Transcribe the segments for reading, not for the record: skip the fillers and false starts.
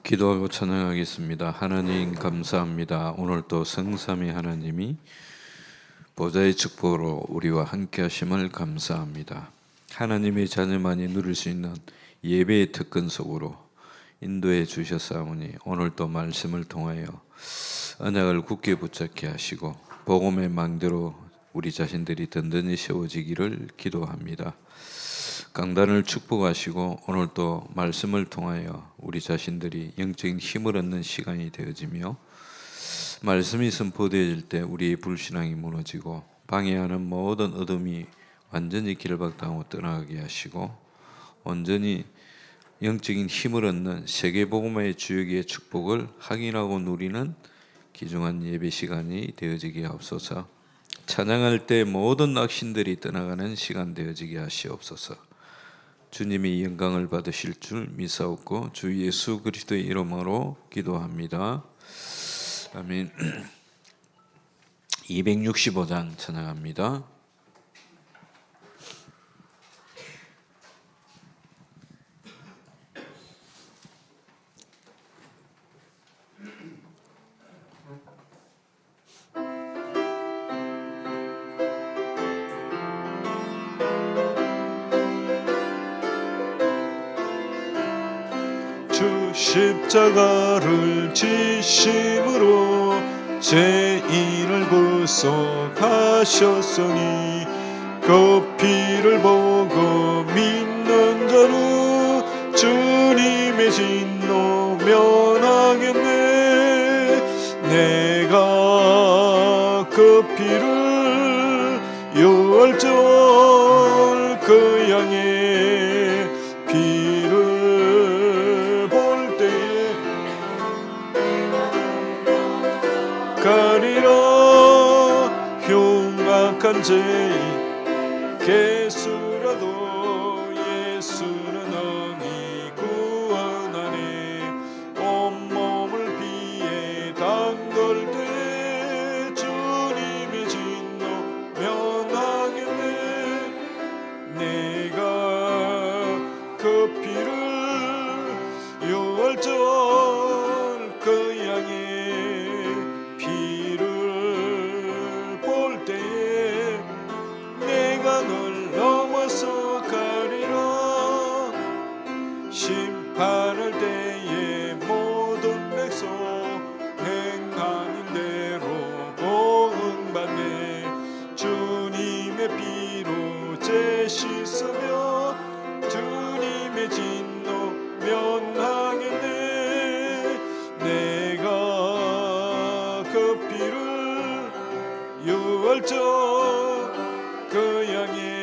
기도하고 찬양하겠습니다. 하나님 감사합니다. 오늘도 성삼위 하나님이 보좌의 축복으로 우리와 함께 하심을 감사합니다. 하나님의 자녀만이 누릴 수 있는 예배의 특권 속으로 인도해 주셨사오니 오늘도 말씀을 통하여 언약을 굳게 붙잡게 하시고 복음의 망대로 우리 자신들이 든든히 세워지기를 기도합니다. 강단을 축복하시고 오늘도 말씀을 통하여 우리 자신들이 영적인 힘을 얻는 시간이 되어지며 말씀이 선포되어질 때 우리의 불신앙이 무너지고 방해하는 모든 어둠이 완전히 길박당하고 떠나가게 하시고 온전히 영적인 힘을 얻는 세계복음화의 주역의 축복을 확인하고 누리는 귀중한 예배 시간이 되어지게 하옵소서. 찬양할 때 모든 악신들이 떠나가는 시간 되어지게 하시옵소서. 주님이 영광을 받으실 줄 믿사옵고 주 예수 그리스도의 이름으로 기도합니다. 아멘. 265장 찬양합니다. 주 십자가를 지심으로 죄인을 구속하셨으니 그 피를 보고 믿는 자는 주님의 진노 면하겠네. 내가 그 피를 유월절 그 양의 피를 가리라. 흉악한 죄인 개수라도 예수는 능히 구원하네. 온몸을 피에 담글 때 주님의 진노 면하겠네. 내가 그 피를 유월절 그 양의 심판할 때에 모든 백성 행하는 대로 보응받네. 주님의 피로 죄 씻으며 주님의 진노 면하겠네. 내가 그 피를 유월절 그 양의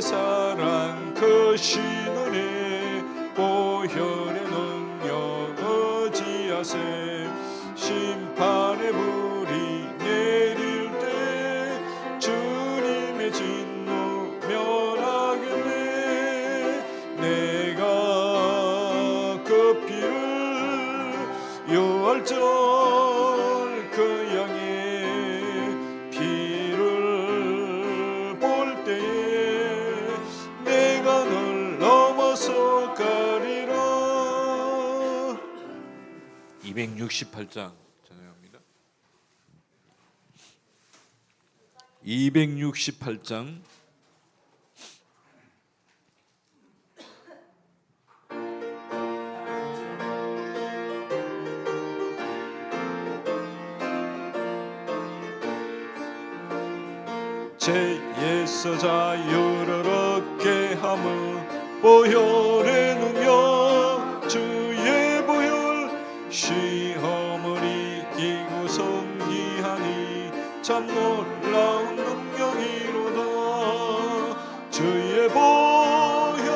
사랑 그 신은혜 보혈의 능력 의지하세. 심판의 불이 내릴 때 주님의 진노 면하겠네. 내가 그 피를 유월절 그 양의 피를 볼 때에 가리라. 268장 찬양합니다. 268장 죄에서 자유를 얻게 함은 보혈의 능력 주의 보혈. 시험을 이기고 승리하니 참 놀라운 능력이로다. 주의 보혈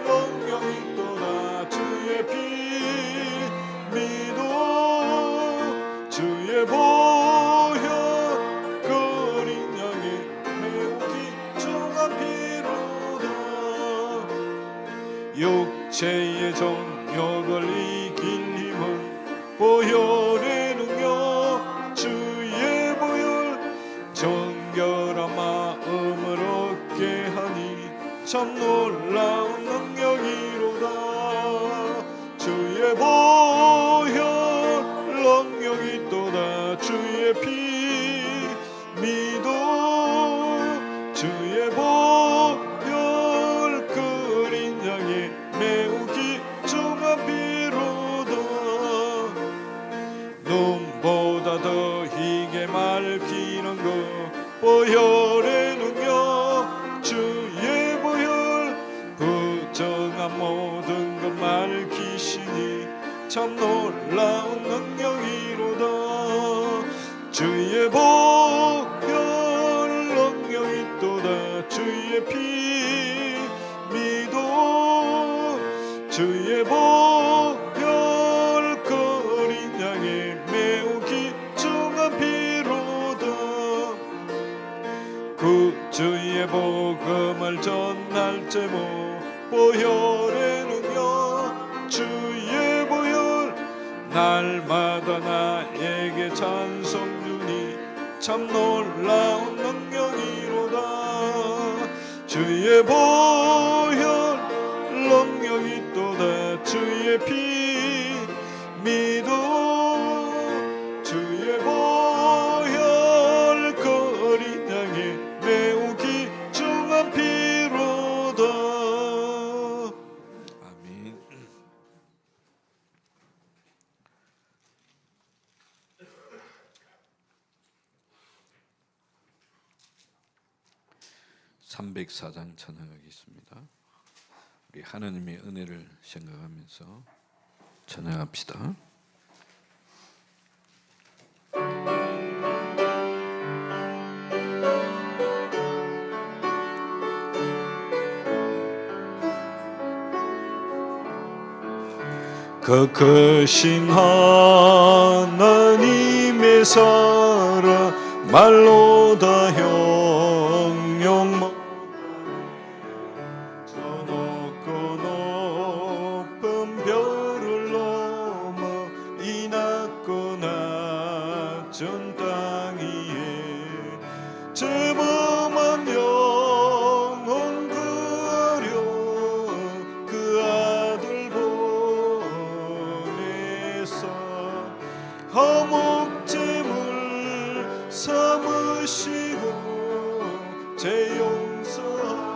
능력이 또다. 주의 피 믿어. 주의 보혈 그린 양의 매우 귀중한 피로다. 육체의 정욕을 이길 힘은 보혈의 능력 주 참 놀라운 능력이로다. 주의 보혈 능력이 또다. 주의 피 믿어 주의 보혈 그린 양의 매우 귀중한 피로다. 눈보다 더 희게 맑히는 것 보혈의 능력. 주의 보혈 부정한 모든 것 맑히시니 참 놀라운 능력이로다. 주의 보혈 능력이 또다. 주의 피 믿어 주의 보혈 거린 양의 매우 귀중한 피로다. 주의 복음을 전할 제목 보혈의 능력. 주의 보혈 날마다 나에게 찬송 주니 참 놀라운 능력이로다. 주의 보혈 능력이 또다. 주의 피 믿어 주의 보혈 거린 양의 매우 귀중한 피로다. 아멘. (304장) 찬양하겠습니다. 우리 하나님의 은혜를 생각하면서 찬양합시다. 그 크신 하나님의 사랑 말로 다 형용 못하네. 저 높고 높은 별을 넘어 이 낮고 낮은 땅 위에 제범한 영혼 구하려 그 아들 보내서 화목제물 삼으시고 제 용서하셔.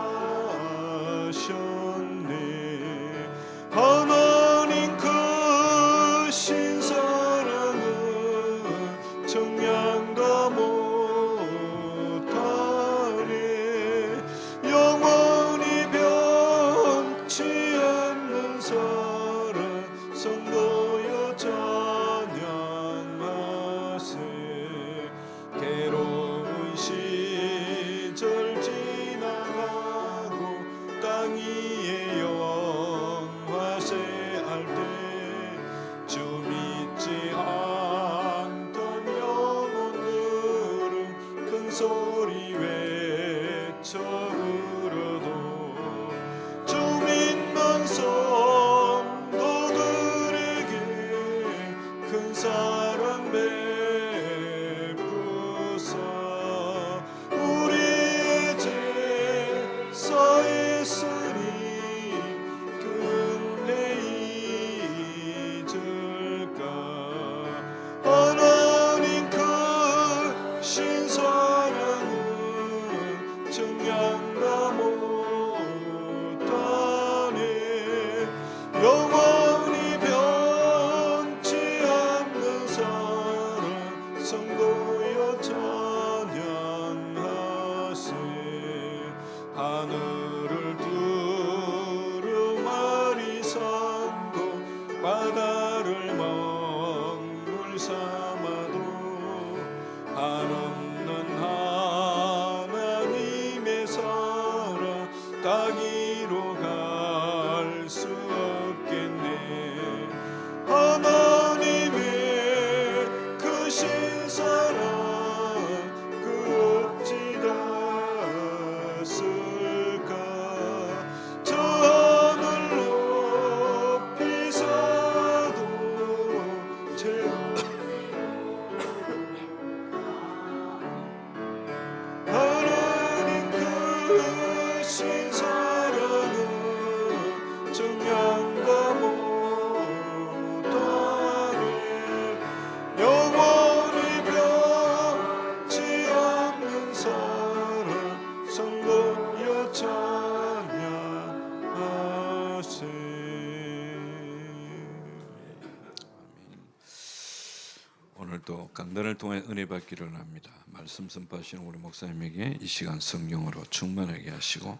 또 강단을 통해 은혜 받기를 합니다. 말씀 선포하시는 우리 목사님에게 이 시간 성령으로 충만하게 하시고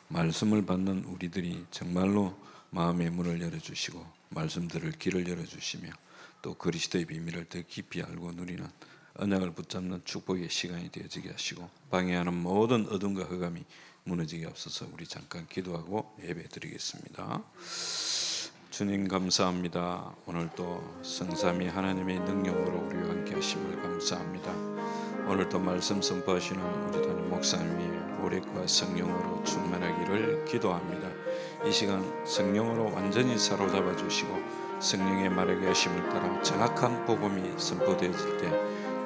말씀을 받는 우리들이 정말로 마음의 문을 열어주시고 말씀 들을 길을 열어주시며 또 그리스도의 비밀을 더 깊이 알고 누리는 언약을 붙잡는 축복의 시간이 되어지게 하시고 방해하는 모든 어둠과 흑암이 무너지게 앞서서 우리 잠깐 기도하고 예배드리겠습니다. 주님 감사합니다. 오늘도 성삼위 하나님의 능력으로 우리와 함께 하심을 감사합니다. 오늘도 말씀 선포하시는 우리 담임 목사님이 오랫과 성령으로 충만하기를 기도합니다. 이 시간 성령으로 완전히 사로잡아 주시고 성령의 말하게 하심을 따라 정확한 복음이 선포되어질 때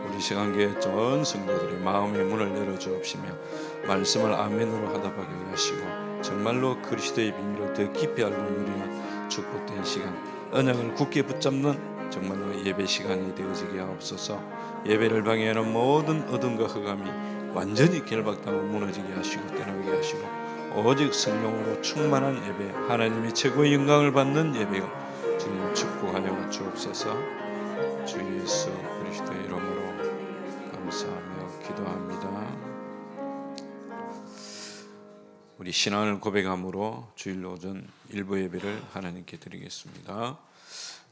우리 시간교회 전 성도들의 마음의 문을 열어주옵시며 말씀을 아멘으로 하답하게 하시고 정말로 그리스도의 비밀을 더 깊이 알고 누리는 축복된 시간, 언약을 굳게 붙잡는 정말로 예배 시간이 되어지게 하옵소서. 예배를 방해하는 모든 어둠과 흑암이 완전히 결박당하고 무너지게 하시고 떠나게 하시고 오직 성령으로 충만한 예배, 하나님이 최고의 영광을 받는 예배가 주님 축복하여 주옵소서. 주 예수 그리스도의 이름으로 감사하며 기도합니다. 우리 신앙을 고백함으로 주일 오전 일부 예배를 하나님께 드리겠습니다.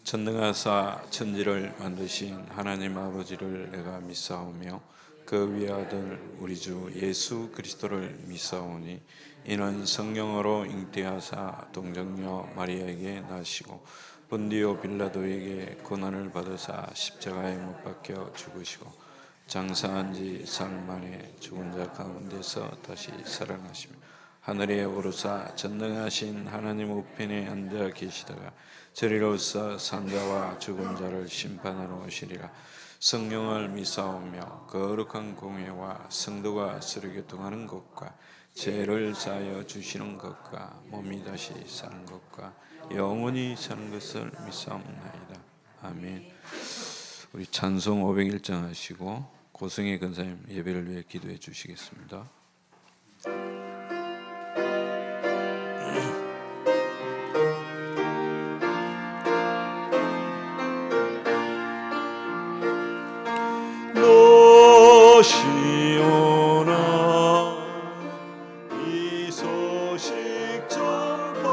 전능하사 천지를 만드신 하나님 아버지를 내가 믿사오며 그 위아들 우리 주 예수 그리스도를 믿사오니 이는 성령으로 잉태하사 동정녀 마리아에게 나시고 본디오 빌라도에게 고난을 받으사 십자가에 못 박혀 죽으시고 장사한 지 사흘 만에 죽은 자 가운데서 다시 살아나시며 하늘에 오르사 전능하신 하나님 우편에 앉아 계시다가 저리로서 산자와 죽은 자를 심판하러 오시리라. 성령을 믿사오며 거룩한 공회와 성도가 서로 교통하는 것과 죄를 사하여 주시는 것과 몸이 다시 사는 것과 영원히 사는 것을 믿사옵나이다. 아멘. 우리 찬송 501장 하시고 고승희 권사님 예배를 위해 기도해 주시겠습니다. 시오나 이 소식 전파로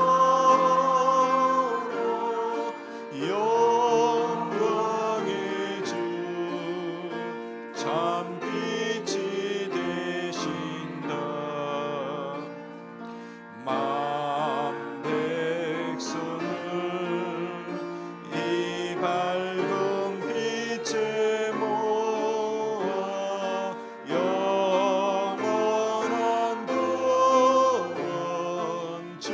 영광의 주 참빛이 되신다. 만 백성을 이 밝은 빛에 모아 영원한 구원 주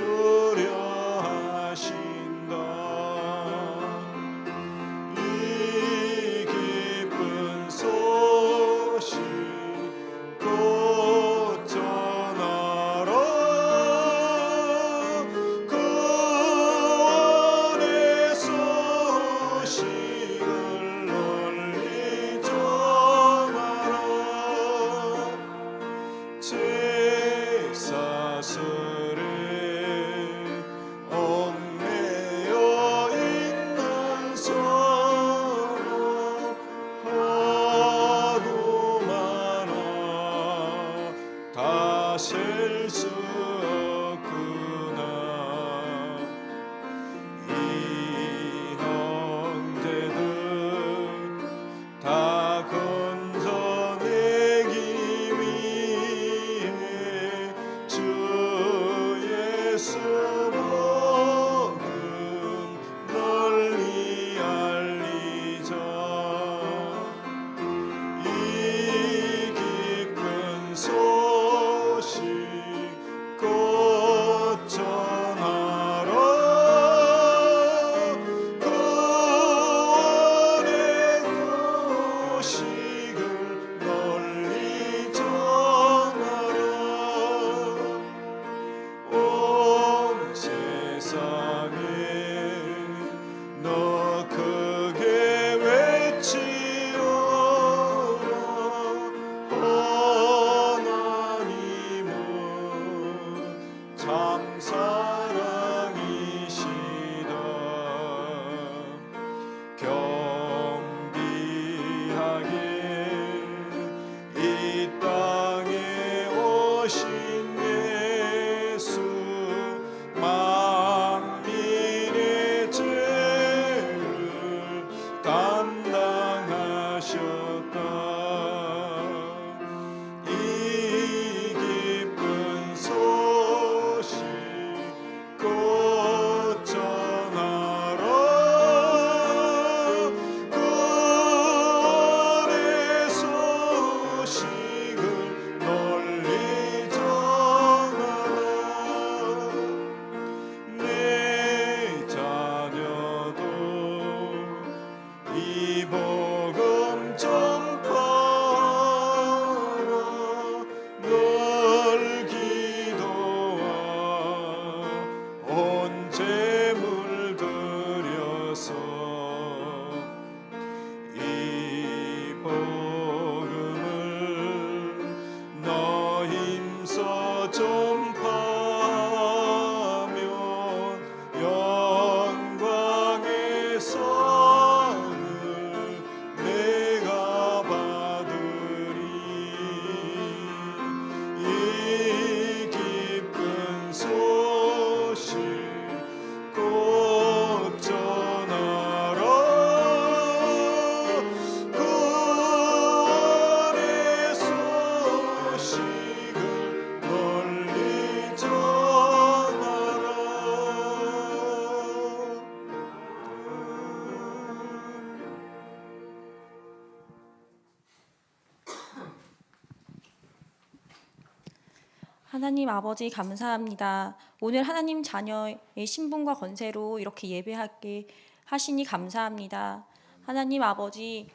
하나님 아버지 감사합니다. 오늘 하나님 자녀의 신분과 권세로 이렇게 예배하게 하시니 감사합니다. 하나님 아버지,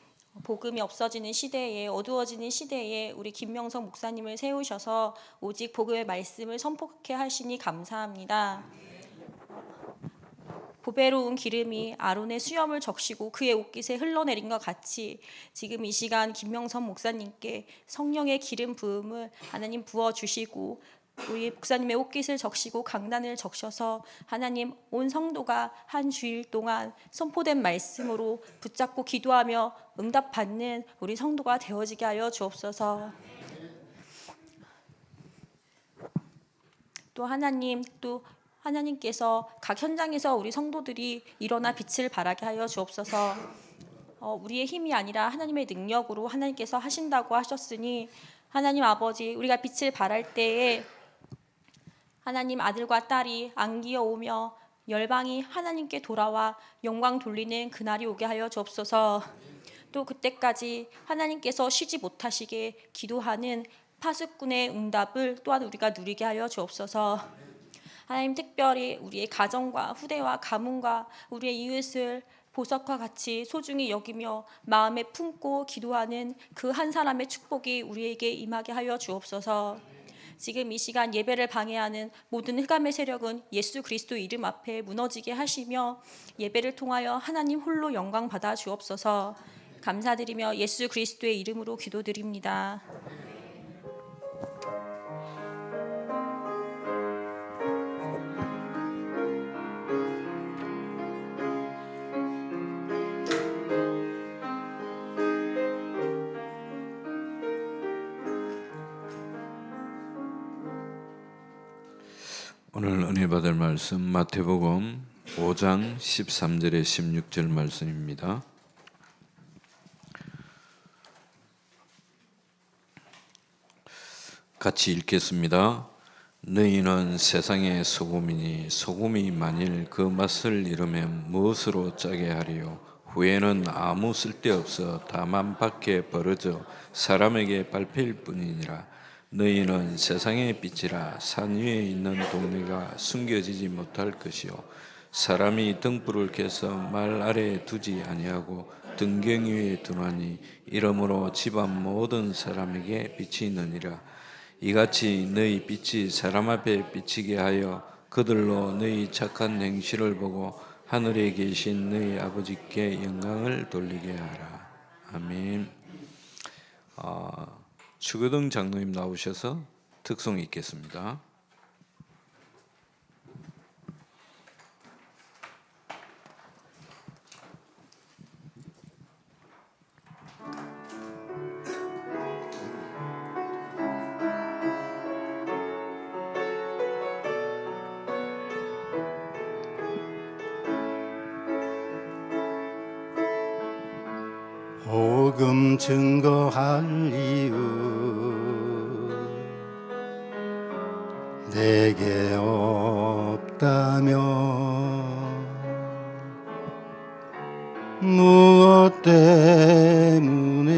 복음이 없어지는 시대에, 어두워지는 시대에 우리 김명성 목사님을 세우셔서 오직 복음의 말씀을 선포케 하시니 감사합니다. 보배로운 기름이 아론의 수염을 적시고 그의 옷깃에 흘러내린 것 같이 지금 이 시간 김명선 목사님께 성령의 기름 부음을 하나님 부어주시고 우리 목사님의 옷깃을 적시고 강단을 적셔서 하나님 온 성도가 한 주일 동안 선포된 말씀으로 붙잡고 기도하며 응답받는 우리 성도가 되어지게 하여 주옵소서. 또 하나님께서 각 현장에서 우리 성도들이 일어나 빛을 발하게 하여 주옵소서. 우리의 힘이 아니라 하나님의 능력으로 하나님께서 하신다고 하셨으니 하나님 아버지, 우리가 빛을 발할 때에 하나님 아들과 딸이 안기어 오며 열방이 하나님께 돌아와 영광 돌리는 그날이 오게 하여 주옵소서. 또 그때까지 하나님께서 쉬지 못하시게 기도하는 파수꾼의 응답을 또한 우리가 누리게 하여 주옵소서. 하나님, 특별히 우리의 가정과 후대와 가문과 우리의 이웃을 보석과 같이 소중히 여기며 마음에 품고 기도하는 그 한 사람의 축복이 우리에게 임하게 하여 주옵소서. 지금 이 시간 예배를 방해하는 모든 흑암의 세력은 예수 그리스도 이름 앞에 무너지게 하시며 예배를 통하여 하나님 홀로 영광 받아 주옵소서. 감사드리며 예수 그리스도의 이름으로 기도드립니다. 오늘 은혜 받을 말씀 마태복음 5장 13절에 16절 말씀입니다. 같이 읽겠습니다. 너희는 세상의 소금이니 소금이 만일 그 맛을 잃으면 무엇으로 짜게 하리요? 후에는 아무 쓸데없어 다만 밖에 벌어져 사람에게 밟힐 뿐이니라. 너희는 세상의 빛이라. 산 위에 있는 동네가 숨겨지지 못할 것이요 사람이 등불을 켜서 말 아래에 두지 아니하고 등경 위에 두나니 이러므로 집안 모든 사람에게 빛이 있느니라. 이같이 너희 빛이 사람 앞에 비치게 하여 그들로 너희 착한 행실을 보고 하늘에 계신 너희 아버지께 영광을 돌리게 하라. 아멘. 추교등 장로님 나오셔서 특송 읽겠습니다. 복음 증거할 이유 내게 없다면 무엇 때문에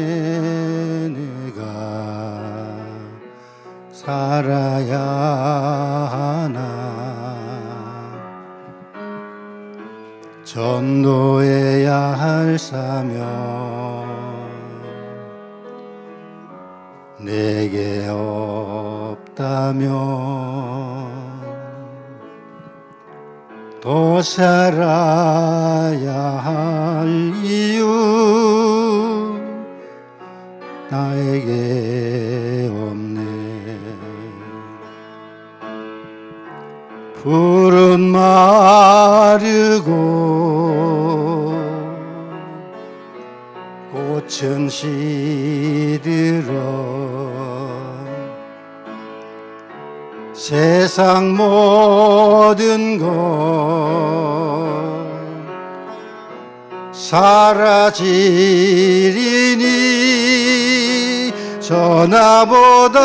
내가 살아야 하나. 전도해야 할 사명 내게 없다면 더 살아야 할 이유 나에게 없네. 푸른 마르고 꽃은 시들어 세상 모든 것 사라지리니 전하보다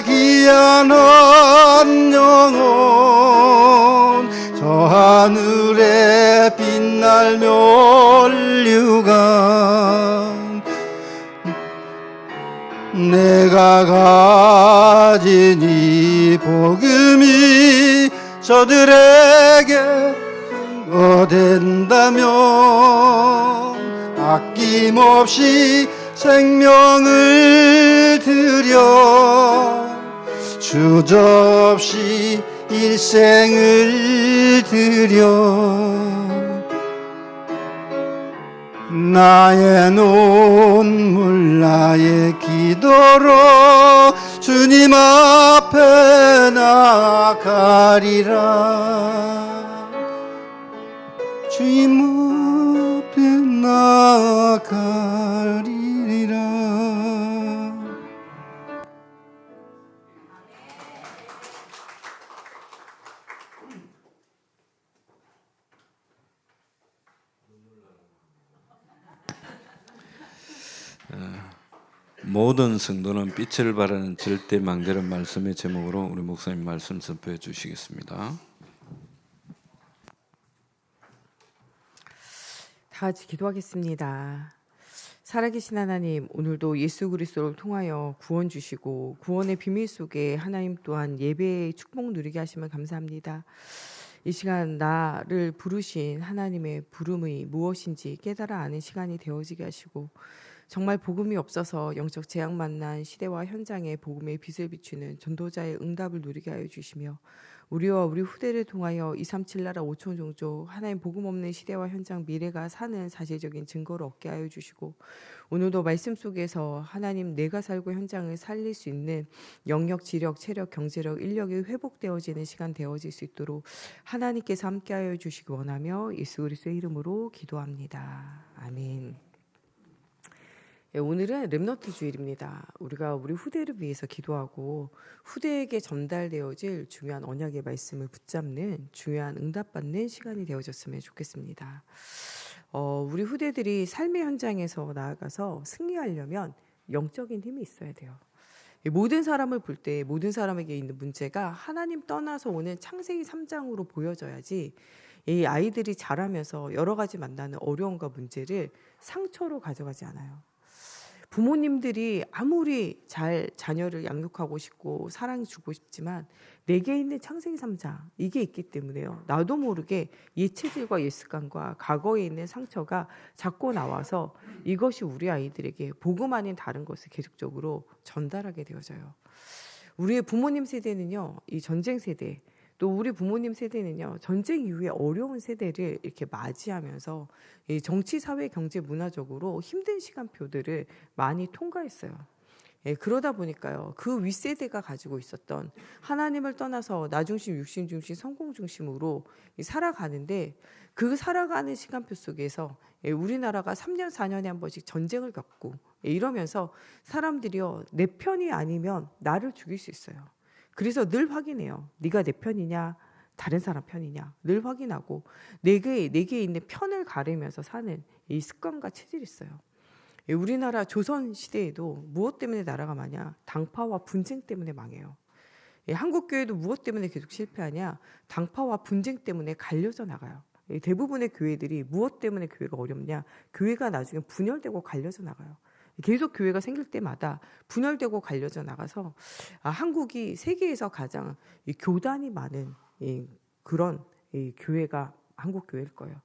귀한 영혼 저 하늘에 빛날 면류관 내가 가진 이 내게 증거된다면 아낌없이 생명을 드려 주저없이 일생을 드려 나의 눈물 나의 기도로 주님 앞에 나아가리라 주님 앞에 나아가리라. 모든 성도는 빛을 발하는 절대 망대란 말씀의 제목으로 우리 목사님 말씀 선포해 주시겠습니다. 다 같이 기도하겠습니다. 살아계신 하나님, 오늘도 예수 그리스도를 통하여 구원 주시고 구원의 비밀 속에 하나님 또한 예배의 축복 누리게 하시면 감사합니다. 이 시간 나를 부르신 하나님의 부름이 무엇인지 깨달아 아는 시간이 되어지게 하시고 정말 복음이 없어서 영적 재앙 만난 시대와 현장에 복음의 빛을 비추는 전도자의 응답을 누리게 하여 주시며 우리와 우리 후대를 통하여 237 나라 5천 종족 하나님 복음 없는 시대와 현장 미래가 사는 사실적인 증거를 얻게 하여 주시고 오늘도 말씀 속에서 하나님 내가 살고 현장을 살릴 수 있는 영역, 지력, 체력, 경제력, 인력이 회복되어지는 시간 되어질 수 있도록 하나님께서 함께하여 주시기 원하며 예수 그리스도의 이름으로 기도합니다. 아멘. 오늘은 렘넌트 주일입니다. 우리가 우리 후대를 위해서 기도하고 후대에게 전달되어질 중요한 언약의 말씀을 붙잡는 중요한 응답받는 시간이 되어졌으면 좋겠습니다. 우리 후대들이 삶의 현장에서 나아가서 승리하려면 영적인 힘이 있어야 돼요. 모든 사람을 볼 때 모든 사람에게 있는 문제가 하나님 떠나서 오는 창세기 3장으로 보여져야지 이 아이들이 자라면서 여러 가지 만나는 어려움과 문제를 상처로 가져가지 않아요. 부모님들이 아무리 잘 자녀를 양육하고 싶고 사랑 주고 싶지만 내게 있는 창세기 3장 이게 있기 때문에요. 나도 모르게 옛 체질과 옛 습관과 과거에 있는 상처가 자꾸 나와서 이것이 우리 아이들에게 복음 아닌 다른 것을 계속적으로 전달하게 되어져요. 우리의 부모님 세대는요, 이 전쟁 세대 또 우리 부모님 세대는요, 전쟁 이후에 어려운 세대를 이렇게 맞이하면서 이 정치, 사회, 경제, 문화적으로 힘든 시간표들을 많이 통과했어요. 그러다 보니까요, 그 윗세대가 가지고 있었던 하나님을 떠나서 나 중심, 육신 중심, 성공 중심으로 살아가는데 그 살아가는 시간표 속에서 우리나라가 3년, 4년에 한 번씩 전쟁을 겪고 이러면서 사람들이요, 내 편이 아니면 나를 죽일 수 있어요. 그래서 늘 확인해요. 네가 내 편이냐 다른 사람 편이냐 늘 확인하고 내게 있는 편을 가리면서 사는 이 습관과 체질이 있어요. 우리나라 조선 시대에도 무엇 때문에 나라가 망하냐? 당파와 분쟁 때문에 망해요. 한국교회도 무엇 때문에 계속 실패하냐? 당파와 분쟁 때문에 갈려져 나가요. 대부분의 교회들이 무엇 때문에 교회가 어렵냐? 교회가 나중에 분열되고 갈려져 나가요. 계속 교회가 생길 때마다 분열되고 갈려져 나가서 한국이 세계에서 가장 교단이 많은 그런 교회가 한국 교회일 거예요.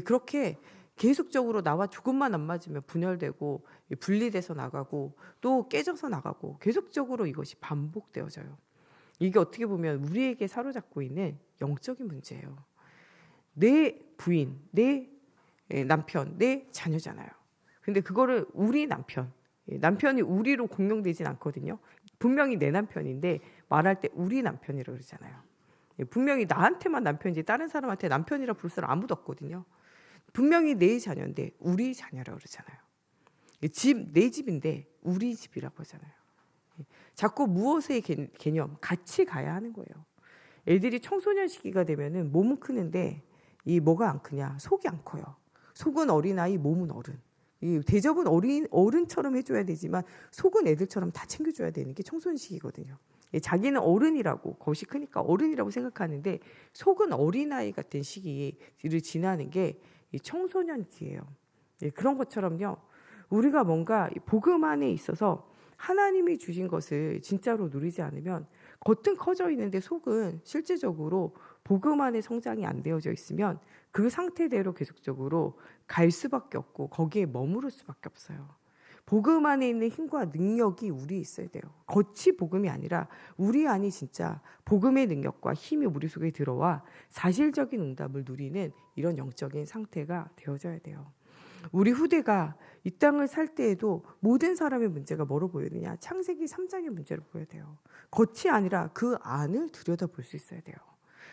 그렇게 계속적으로 나와 조금만 안 맞으면 분열되고 분리돼서 나가고 또 깨져서 나가고 계속적으로 이것이 반복되어져요. 이게 어떻게 보면 우리에게 사로잡고 있는 영적인 문제예요. 내 부인, 내 남편, 내 자녀잖아요. 근데 그거를 우리 남편이 우리로 공용되진 않거든요. 분명히 내 남편인데 말할 때 우리 남편이라고 그러잖아요. 분명히 나한테만 남편이지 다른 사람한테 남편이라 부를 사람 아무도 없거든요. 분명히 내 자녀인데 우리 자녀라고 그러잖아요. 내 집인데 우리 집이라고 하잖아요. 자꾸 무엇의 개념, 같이 가야 하는 거예요. 애들이 청소년 시기가 되면은 몸은 크는데 이 뭐가 안 크냐? 속이 안 커요. 속은 어린아이, 몸은 어른. 이 대접은 어른처럼 해줘야 되지만 속은 애들처럼 다 챙겨줘야 되는 게 청소년 시기거든요. 자기는 어른이라고, 것이 크니까 어른이라고 생각하는데 속은 어린아이 같은 시기를 지나는 게 이 청소년기예요. 그런 것처럼요. 우리가 뭔가 복음 안에 있어서 하나님이 주신 것을 진짜로 누리지 않으면 겉은 커져 있는데 속은 실제적으로 복음 안에 성장이 안 되어져 있으면 그 상태대로 계속적으로 갈 수밖에 없고 거기에 머무를 수밖에 없어요. 복음 안에 있는 힘과 능력이 우리에 있어야 돼요. 겉이 복음이 아니라 우리 안이 진짜 복음의 능력과 힘이 우리 속에 들어와 사실적인 응답을 누리는 이런 영적인 상태가 되어져야 돼요. 우리 후대가 이 땅을 살 때에도 모든 사람의 문제가 뭐로 보이느냐? 창세기 3장의 문제로 보여야 돼요. 겉이 아니라 그 안을 들여다볼 수 있어야 돼요.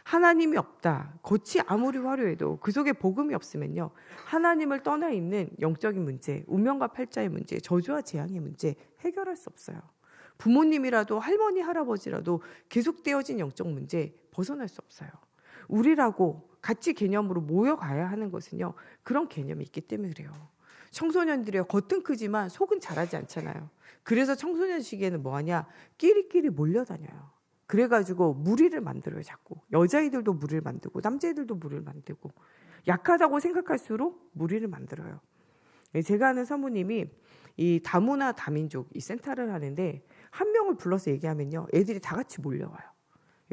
하나님이 없다. 겉이 아무리 화려해도 그 속에 복음이 없으면요. 하나님을 떠나 있는 영적인 문제, 운명과 팔자의 문제, 저주와 재앙의 문제 해결할 수 없어요. 부모님이라도 할머니, 할아버지라도 계속되어진 영적 문제 벗어날 수 없어요. 우리라고 같이 개념으로 모여가야 하는 것은요. 그런 개념이 있기 때문에 그래요. 청소년들이요. 겉은 크지만 속은 자라지 않잖아요. 그래서 청소년 시기에는 뭐하냐? 끼리끼리 몰려다녀요. 그래가지고 무리를 만들어요. 자꾸. 여자애들도 무리를 만들고 남자애들도 무리를 만들고 약하다고 생각할수록 무리를 만들어요. 제가 아는 사모님이 이 다문화 다민족 이 센터를 하는데 한 명을 불러서 얘기하면요. 애들이 다 같이 몰려와요.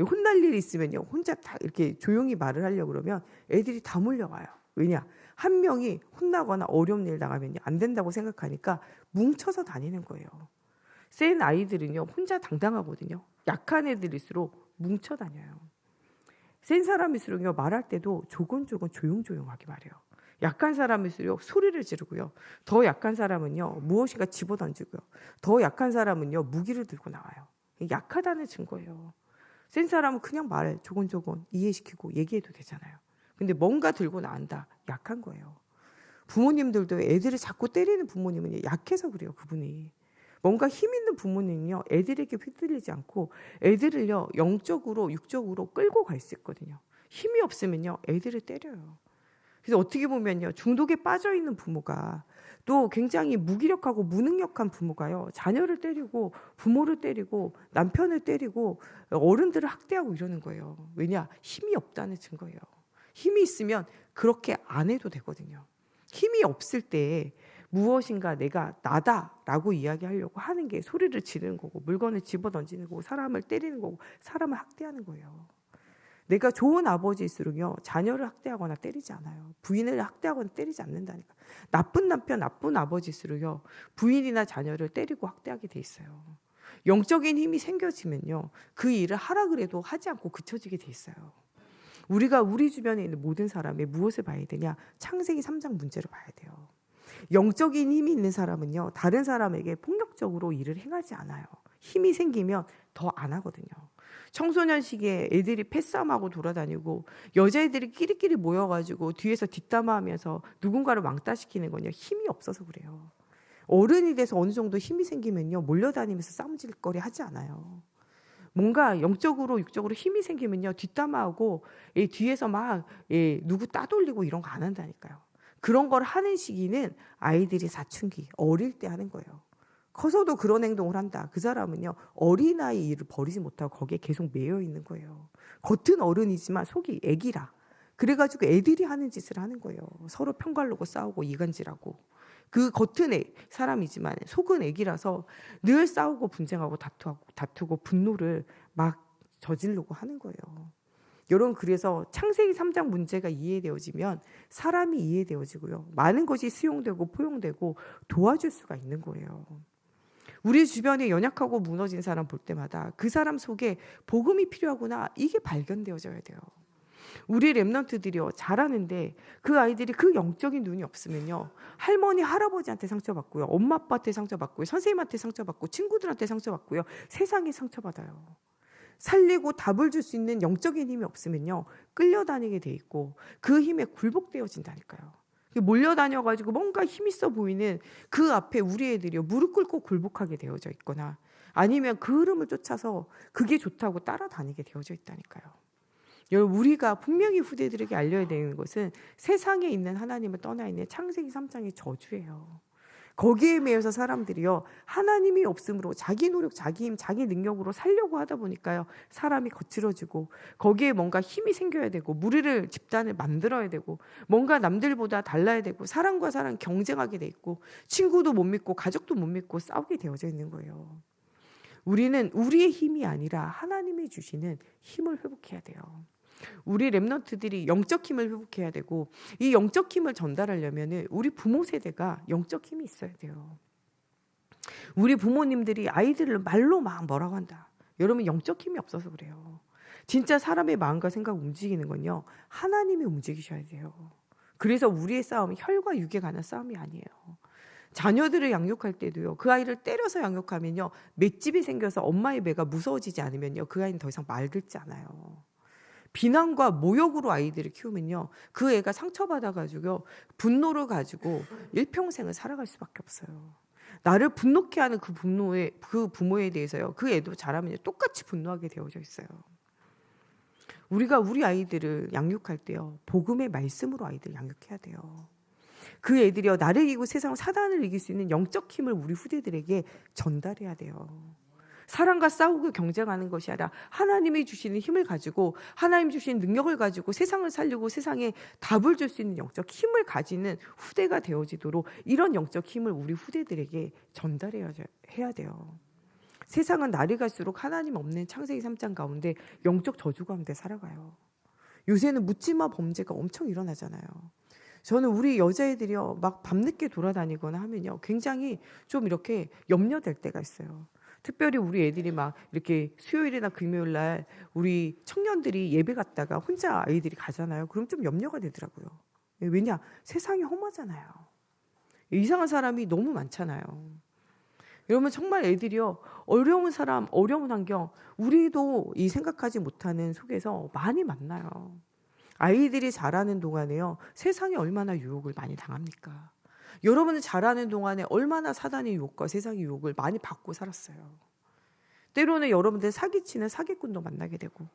혼날 일이 있으면요. 혼자 다 이렇게 조용히 말을 하려고 그러면 애들이 다 몰려와요. 왜냐? 한 명이 혼나거나 어려운 일 나가면요. 안 된다고 생각하니까 뭉쳐서 다니는 거예요. 센 아이들은요. 혼자 당당하거든요. 약한 애들일수록 뭉쳐 다녀요. 센 사람일수록요. 말할 때도 조곤조곤 조용조용하게 말해요. 약한 사람일수록 소리를 지르고요. 더 약한 사람은요. 무엇인가 집어던지고요. 더 약한 사람은요. 무기를 들고 나와요. 약하다는 증거예요. 센 사람은 그냥 말 조곤조곤 이해시키고 얘기해도 되잖아요. 근데 뭔가 들고 나온다. 약한 거예요. 부모님들도 애들을 자꾸 때리는 부모님은 약해서 그래요. 그분이. 뭔가 힘 있는 부모님은요. 애들에게 휘둘리지 않고 애들을요. 영적으로 육적으로 끌고 갈 수 있거든요. 힘이 없으면요. 애들을 때려요. 그래서 어떻게 보면요. 중독에 빠져있는 부모가 또 굉장히 무기력하고 무능력한 부모가요. 자녀를 때리고 부모를 때리고 남편을 때리고 어른들을 학대하고 이러는 거예요. 왜냐? 힘이 없다는 증거예요. 힘이 있으면 그렇게 안 해도 되거든요. 힘이 없을 때 무엇인가 내가 나다라고 이야기하려고 하는 게 소리를 지르는 거고 물건을 집어던지는 거고 사람을 때리는 거고 사람을 학대하는 거예요. 내가 좋은 아버지일수록요. 자녀를 학대하거나 때리지 않아요. 부인을 학대하거나 때리지 않는다니까. 나쁜 남편, 나쁜 아버지일수록요. 부인이나 자녀를 때리고 학대하게 돼 있어요. 영적인 힘이 생겨지면요. 그 일을 하라 그래도 하지 않고 그쳐지게 돼 있어요. 우리가 우리 주변에 있는 모든 사람의 무엇을 봐야 되냐? 창세기 3장 문제를 봐야 돼요. 영적인 힘이 있는 사람은요. 다른 사람에게 폭력적으로 일을 행하지 않아요. 힘이 생기면 더 안 하거든요. 청소년 시기에 애들이 패싸움하고 돌아다니고 여자애들이 끼리끼리 모여가지고 뒤에서 뒷담화하면서 누군가를 왕따시키는 건요. 힘이 없어서 그래요. 어른이 돼서 어느 정도 힘이 생기면요. 몰려다니면서 싸움질거리 하지 않아요. 뭔가 영적으로 육적으로 힘이 생기면요. 뒷담화하고 뒤에서 막 누구 따돌리고 이런 거 안 한다니까요. 그런 걸 하는 시기는 아이들이 사춘기, 어릴 때 하는 거예요. 커서도 그런 행동을 한다. 그 사람은요. 어린아이 일을 버리지 못하고 거기에 계속 매여 있는 거예요. 겉은 어른이지만 속이 애기라. 그래가지고 애들이 하는 짓을 하는 거예요. 서로 편가르고 싸우고 이간질하고. 그 겉은 사람이지만 속은 애기라서 늘 싸우고 분쟁하고 다투고 분노를 막 저지르고 하는 거예요. 여러분 그래서 창세기 3장 문제가 이해되어지면 사람이 이해되어지고요. 많은 것이 수용되고 포용되고 도와줄 수가 있는 거예요. 우리 주변에 연약하고 무너진 사람 볼 때마다 그 사람 속에 복음이 필요하구나 이게 발견되어져야 돼요. 우리 랩런트들이요 잘하는데 그 아이들이 그 영적인 눈이 없으면요 할머니 할아버지한테 상처받고요 엄마 아빠한테 상처받고요 선생님한테 상처받고 친구들한테 상처받고요 세상에 상처받아요. 살리고 답을 줄 수 있는 영적인 힘이 없으면요 끌려다니게 돼 있고 그 힘에 굴복되어진다니까요. 몰려다녀가지고 뭔가 힘 있어 보이는 그 앞에 우리 애들이요 무릎 꿇고 굴복하게 되어져 있거나 아니면 그 흐름을 쫓아서 그게 좋다고 따라다니게 되어져 있다니까요. 여러분 우리가 분명히 후대들에게 알려야 되는 것은 세상에 있는 하나님을 떠나 있는 창세기 3장의 저주예요. 거기에 매여서 사람들이요 하나님이 없으므로 자기 노력, 자기 힘, 자기 능력으로 살려고 하다 보니까요 사람이 거칠어지고 거기에 뭔가 힘이 생겨야 되고 무리를 집단을 만들어야 되고 뭔가 남들보다 달라야 되고 사람과 사람 경쟁하게 돼 있고 친구도 못 믿고 가족도 못 믿고 싸우게 되어져 있는 거예요. 우리는 우리의 힘이 아니라 하나님이 주시는 힘을 회복해야 돼요. 우리 렘넌트들이 영적 힘을 회복해야 되고 이 영적 힘을 전달하려면 우리 부모 세대가 영적 힘이 있어야 돼요. 우리 부모님들이 아이들을 말로 막 뭐라고 한다. 여러분 영적 힘이 없어서 그래요. 진짜 사람의 마음과 생각 움직이는 건요. 하나님이 움직이셔야 돼요. 그래서 우리의 싸움은 혈과 육에 관한 싸움이 아니에요. 자녀들을 양육할 때도요. 그 아이를 때려서 양육하면요. 맷집이 생겨서 엄마의 배가 무서워지지 않으면요. 그 아이는 더 이상 말 듣지 않아요. 비난과 모욕으로 아이들을 키우면요. 그 애가 상처받아가지고 분노를 가지고 일평생을 살아갈 수밖에 없어요. 나를 분노케 하는 그 부모에 대해서요. 그 애도 자라면 똑같이 분노하게 되어져 있어요. 우리가 우리 아이들을 양육할 때요. 복음의 말씀으로 아이들을 양육해야 돼요. 그 애들이요. 나를 이기고 세상 사단을 이길 수 있는 영적 힘을 우리 후대들에게 전달해야 돼요. 사람과 싸우고 경쟁하는 것이 아니라 하나님이 주시는 힘을 가지고 하나님 주시는 능력을 가지고 세상을 살리고 세상에 답을 줄 수 있는 영적 힘을 가지는 후대가 되어지도록 이런 영적 힘을 우리 후대들에게 전달해야 돼요. 세상은 날이 갈수록 하나님 없는 창세기 3장 가운데 영적 저주 가운데 살아가요. 요새는 묻지마 범죄가 엄청 일어나잖아요. 저는 우리 여자애들이요 막 밤늦게 돌아다니거나 하면요 굉장히 좀 이렇게 염려될 때가 있어요. 특별히 우리 애들이 막 이렇게 수요일이나 금요일 날 우리 청년들이 예배 갔다가 혼자 아이들이 가잖아요. 그럼 좀 염려가 되더라고요. 왜냐? 세상이 험하잖아요. 이상한 사람이 너무 많잖아요. 여러분 정말 애들이요 어려운 사람, 어려운 환경 우리도 이 생각하지 못하는 속에서 많이 만나요. 아이들이 자라는 동안에요 세상에 얼마나 유혹을 많이 당합니까? 여러분은 자라는 동안에 얼마나 사단의 유혹과 세상의 유혹을 많이 받고 살았어요. 때로는 여러분들 사기치는 사기꾼도 만나게 되고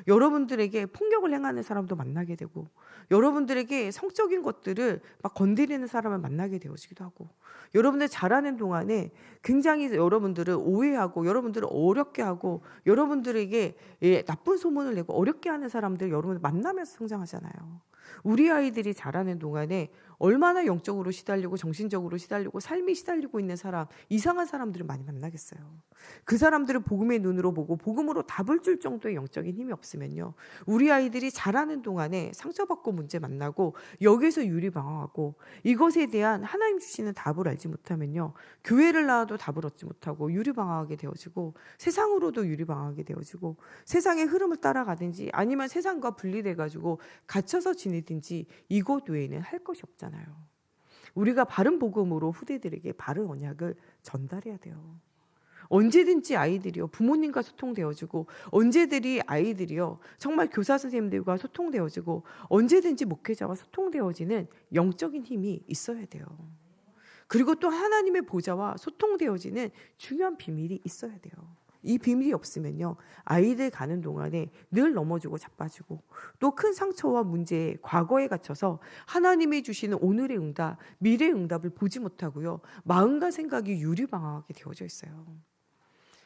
여러분들에게 폭력을 행하는 사람도 만나게 되고 여러분들에게 성적인 것들을 막 건드리는 사람을 만나게 되어지기도 하고 여러분들 자라는 동안에 굉장히 여러분들을 오해하고 여러분들을 어렵게 하고 여러분들에게 나쁜 소문을 내고 어렵게 하는 사람들 여러분들 만나면서 성장하잖아요. 우리 아이들이 자라는 동안에 얼마나 영적으로 시달리고 정신적으로 시달리고 삶이 시달리고 있는 사람, 이상한 사람들을 많이 만나겠어요. 그 사람들을 복음의 눈으로 보고 복음으로 답을 줄 정도의 영적인 힘이 없으면요. 우리 아이들이 자라는 동안에 상처받고 문제 만나고 여기서 유리방황하고 이것에 대한 하나님 주시는 답을 알지 못하면요. 교회를 나와도 답을 얻지 못하고 유리방황하게 되어지고 세상으로도 유리방황하게 되어지고 세상의 흐름을 따라가든지 아니면 세상과 분리돼가지고 갇혀서 지내든지 이것 외에는 할 것이 없잖아요. 우리가 바른 복음으로 후대들에게 바른 언약을 전달해야 돼요. 언제든지 아이들이요 부모님과 소통되어지고 언제든지 아이들이요 정말 교사 선생님들과 소통되어지고 언제든지 목회자와 소통되어지는 영적인 힘이 있어야 돼요. 그리고 또 하나님의 보좌와 소통되어지는 중요한 비밀이 있어야 돼요. 이 비밀이 없으면요 아이들 가는 동안에 늘 넘어지고 자빠지고 또 큰 상처와 문제에 과거에 갇혀서 하나님이 주시는 오늘의 응답, 미래의 응답을 보지 못하고요 마음과 생각이 유리방황하게 되어져 있어요.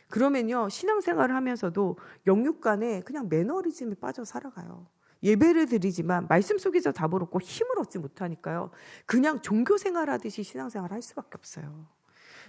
그러면요 신앙생활을 하면서도 영육간에 그냥 매너리즘에 빠져 살아가요. 예배를 드리지만 말씀 속에서 답을 얻고 힘을 얻지 못하니까요 그냥 종교생활하듯이 신앙생활을 할 수밖에 없어요.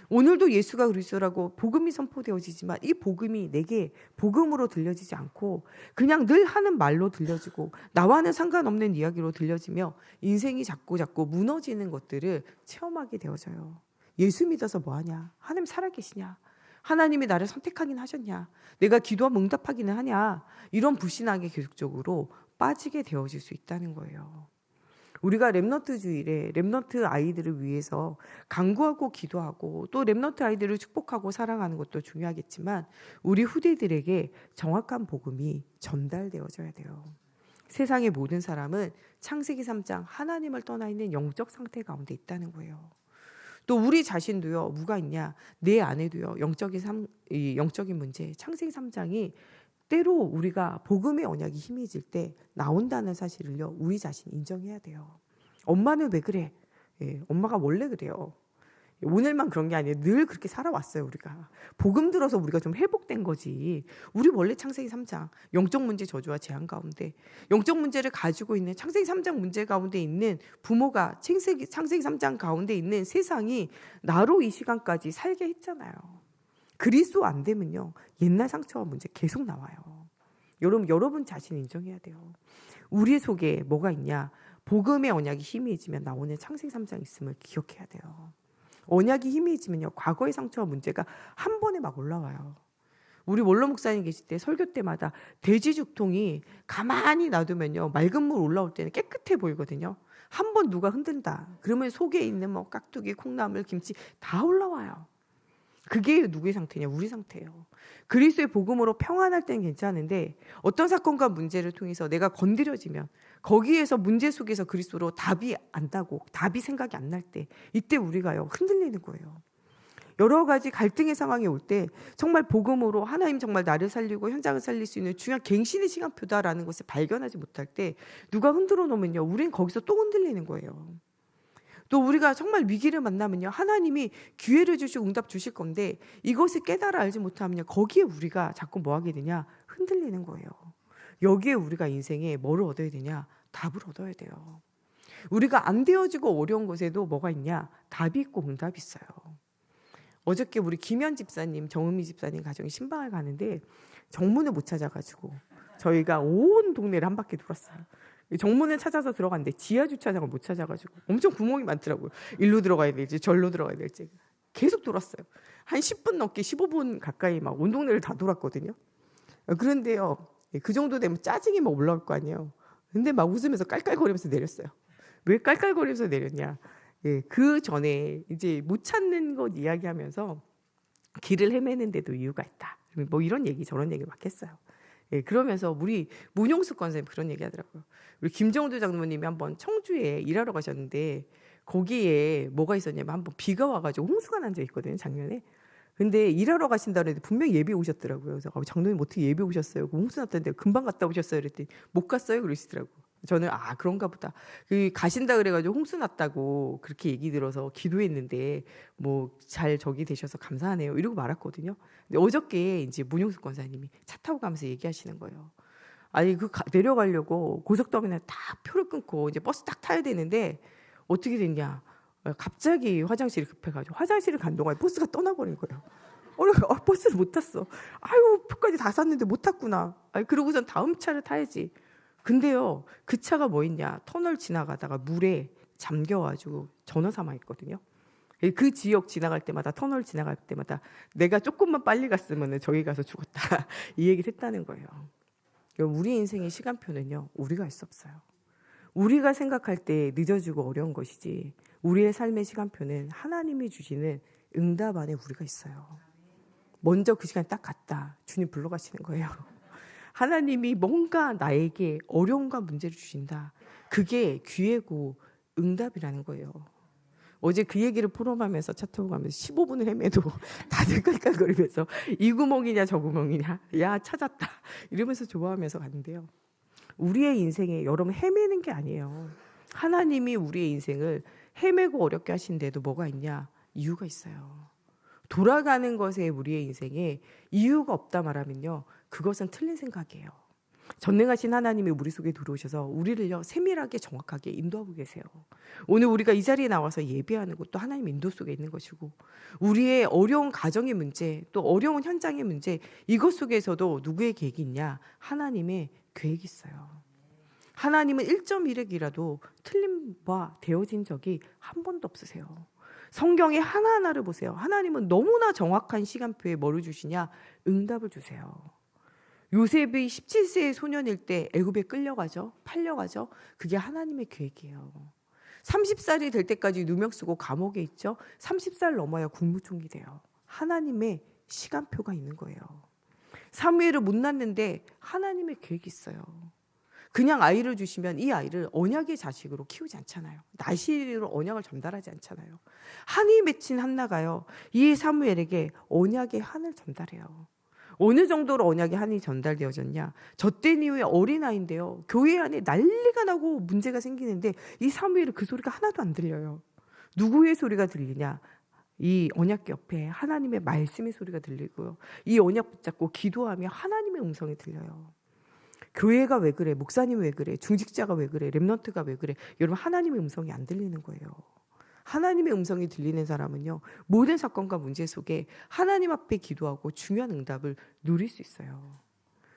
오늘도 예수가 그리스도라고 복음이 선포되어지지만 이 복음이 내게 복음으로 들려지지 않고 그냥 늘 하는 말로 들려지고 나와는 상관없는 이야기로 들려지며 인생이 자꾸 무너지는 것들을 체험하게 되어져요. 예수 믿어서 뭐하냐? 하나님 살아계시냐? 하나님이 나를 선택하긴 하셨냐? 내가 기도하면 응답하기는 하냐? 이런 불신앙에 계속적으로 빠지게 되어질 수 있다는 거예요. 우리가 렘넌트 주일에 렘넌트 아이들을 위해서 간구하고 기도하고 또 렘넌트 아이들을 축복하고 사랑하는 것도 중요하겠지만 우리 후대들에게 정확한 복음이 전달되어져야 돼요. 세상의 모든 사람은 창세기 3장 하나님을 떠나 있는 영적 상태 가운데 있다는 거예요. 또 우리 자신도요. 뭐가 있냐? 내 안에도요. 영적인 문제 창세기 3장이 때로 우리가 복음의 언약이 힘해질 때 나온다는 사실을요. 우리 자신 인정해야 돼요. 엄마는 왜 그래? 엄마가 원래 그래요. 오늘만 그런 게 아니에요. 늘 그렇게 살아왔어요. 우리가. 복음 들어서 우리가 좀 회복된 거지. 우리 원래 창세기 3장 영적 문제 저주와 재앙 가운데 영적 문제를 가지고 있는 창세기 3장 문제 가운데 있는 부모가 창세기 3장 가운데 있는 세상이 나로 이 시간까지 살게 했잖아요. 그리스도 안 되면요. 옛날 상처와 문제 계속 나와요. 여러분 자신 인정해야 돼요. 우리 속에 뭐가 있냐? 복음의 언약이 희미해지면 나오는 창세기 3장 있음을 기억해야 돼요. 언약이 희미해지면요, 과거의 상처와 문제가 한 번에 막 올라와요. 우리 원로 목사님 계실 때 설교 때마다 돼지 죽통이 가만히 놔두면요, 맑은 물 올라올 때는 깨끗해 보이거든요. 한 번 누가 흔든다 그러면 속에 있는 뭐 깍두기, 콩나물, 김치 다 올라와요. 그게 누구의 상태냐? 우리 상태예요. 그리스도의 복음으로 평안할 때는 괜찮은데 어떤 사건과 문제를 통해서 내가 건드려지면 거기에서 문제 속에서 그리스도로 답이 안 나고 답이 생각이 안 날 때 이때 우리가요 흔들리는 거예요. 여러 가지 갈등의 상황이 올 때 정말 복음으로 하나님 정말 나를 살리고 현장을 살릴 수 있는 중요한 갱신의 시간표다라는 것을 발견하지 못할 때 누가 흔들어 놓으면요, 우린 거기서 또 흔들리는 거예요. 또 우리가 정말 위기를 만나면요, 하나님이 기회를 주시고 응답 주실 건데 이것을 깨달아 알지 못하면요, 거기에 우리가 자꾸 뭐 하게 되냐? 흔들리는 거예요. 여기에 우리가 인생에 뭐를 얻어야 되냐? 답을 얻어야 돼요. 우리가 안 되어지고 어려운 것에도 뭐가 있냐? 답이 있고 응답이 있어요. 어저께 우리 김현 집사님, 정은미 집사님 가정에 신방을 가는데 정문을 못 찾아가지고 저희가 온 동네를 한 바퀴 돌았어요. 정문을 찾아서 들어갔는데 지하 주차장을 못 찾아가지고 엄청 구멍이 많더라고요. 일로 들어가야 될지 절로 들어가야 될지 계속 돌았어요. 한 10분 넘게 15분 가까이 막 온 동네를 다 돌았거든요. 그런데요, 그 정도 되면 짜증이 막 올라올 거 아니에요. 근데 막 웃으면서 깔깔거리면서 내렸어요. 왜 깔깔거리면서 내렸냐? 그 전에 이제 못 찾는 것 이야기하면서 길을 헤매는데도 이유가 있다. 뭐 이런 얘기 저런 얘기 막 했어요. 그러면서 우리 문용숙 권사님 그런 얘기 하더라고요. 우리 김정두 장로님이 한번 청주에 일하러 가셨는데 거기에 뭐가 있었냐면 한번 비가 와가지고 홍수가 난 적이 있거든요, 작년에. 근데 일하러 가신다는데 분명히 예비 오셨더라고요. 그래서 장로님 어떻게 예비 오셨어요? 홍수 났다는데 금방 갔다 오셨어요? 그랬더니 못 갔어요? 그러시더라고요. 저는 그런가 보다. 가신다 그래가지고 홍수 났다고 그렇게 얘기 들어서 기도했는데 뭐 잘 저기 되셔서 감사하네요. 이러고 말았거든요. 근데 어저께 이제 문용숙 권사님이 차 타고 가면서 얘기하시는 거예요. 아니 내려가려고 고속도로에 다 표를 끊고 이제 버스 딱 타야 되는데 어떻게 됐냐? 갑자기 화장실이 급해가지고 화장실을 간 동안 버스가 떠나버린 거예요. 버스를 못 탔어. 아이고 표까지 다 샀는데 못 탔구나. 그러고선 다음 차를 타야지. 근데요, 그 차가 뭐 있냐? 터널 지나가다가 물에 잠겨가지고 전화 사망했거든요. 그 지역 지나갈 때마다 터널 지나갈 때마다 내가 조금만 빨리 갔으면 저기 가서 죽었다 이 얘기를 했다는 거예요. 우리 인생의 시간표는요, 우리가 할 수 없어요. 우리가 생각할 때 늦어지고 어려운 것이지 우리의 삶의 시간표는 하나님이 주시는 응답 안에 우리가 있어요. 먼저 그 시간에 딱 갔다 주님 불러가시는 거예요. 하나님이 뭔가 나에게 어려움과 문제를 주신다. 그게 기회고 응답이라는 거예요. 어제 그 얘기를 포럼하면서 차 타고 가면서 15분을 헤매도 다들 깔깔거리면서 이 구멍이냐 저 구멍이냐, 야 찾았다 이러면서 좋아하면서 갔는데요. 우리의 인생에 여러분 헤매는 게 아니에요. 하나님이 우리의 인생을 헤매고 어렵게 하신데도 뭐가 있냐? 이유가 있어요. 돌아가는 것에 우리의 인생에 이유가 없다 말하면요, 그것은 틀린 생각이에요. 전능하신 하나님이 우리 속에 들어오셔서 우리를요 세밀하게 정확하게 인도하고 계세요. 오늘 우리가 이 자리에 나와서 예배하는 것도 하나님 인도 속에 있는 것이고, 우리의 어려운 가정의 문제, 또 어려운 현장의 문제, 이것 속에서도 누구의 계획이 있냐? 하나님의 계획이 있어요. 하나님은 1.1핵이라도 틀린 바 되어진 적이 한 번도 없으세요. 성경의 하나하나를 보세요. 하나님은 너무나 정확한 시간표에 뭐를 주시냐? 응답을 주세요. 요셉이 17세의 소년일 때 애굽에 끌려가죠. 팔려가죠. 그게 하나님의 계획이에요. 30살이 될 때까지 누명 쓰고 감옥에 있죠. 30살 넘어야 국무총리 돼요. 하나님의 시간표가 있는 거예요. 사무엘을 못 낳는데 하나님의 계획이 있어요. 그냥 아이를 주시면 이 아이를 언약의 자식으로 키우지 않잖아요. 나시로 언약을 전달하지 않잖아요. 한이 맺힌 한나가요, 이 사무엘에게 언약의 한을 전달해요. 어느 정도로 언약의 한이 전달되어졌냐? 젖된 이후에 어린아이인데요, 교회 안에 난리가 나고 문제가 생기는데 이 사무엘은 그 소리가 하나도 안 들려요. 누구의 소리가 들리냐? 이 언약 옆에 하나님의 말씀의 소리가 들리고요, 이 언약 붙잡고 기도하며 하나님의 음성이 들려요. 교회가 왜 그래? 목사님 왜 그래? 중직자가 왜 그래? 렘넌트가 왜 그래? 여러분, 하나님의 음성이 안 들리는 거예요. 하나님의 음성이 들리는 사람은요, 모든 사건과 문제 속에 하나님 앞에 기도하고 중요한 응답을 누릴 수 있어요.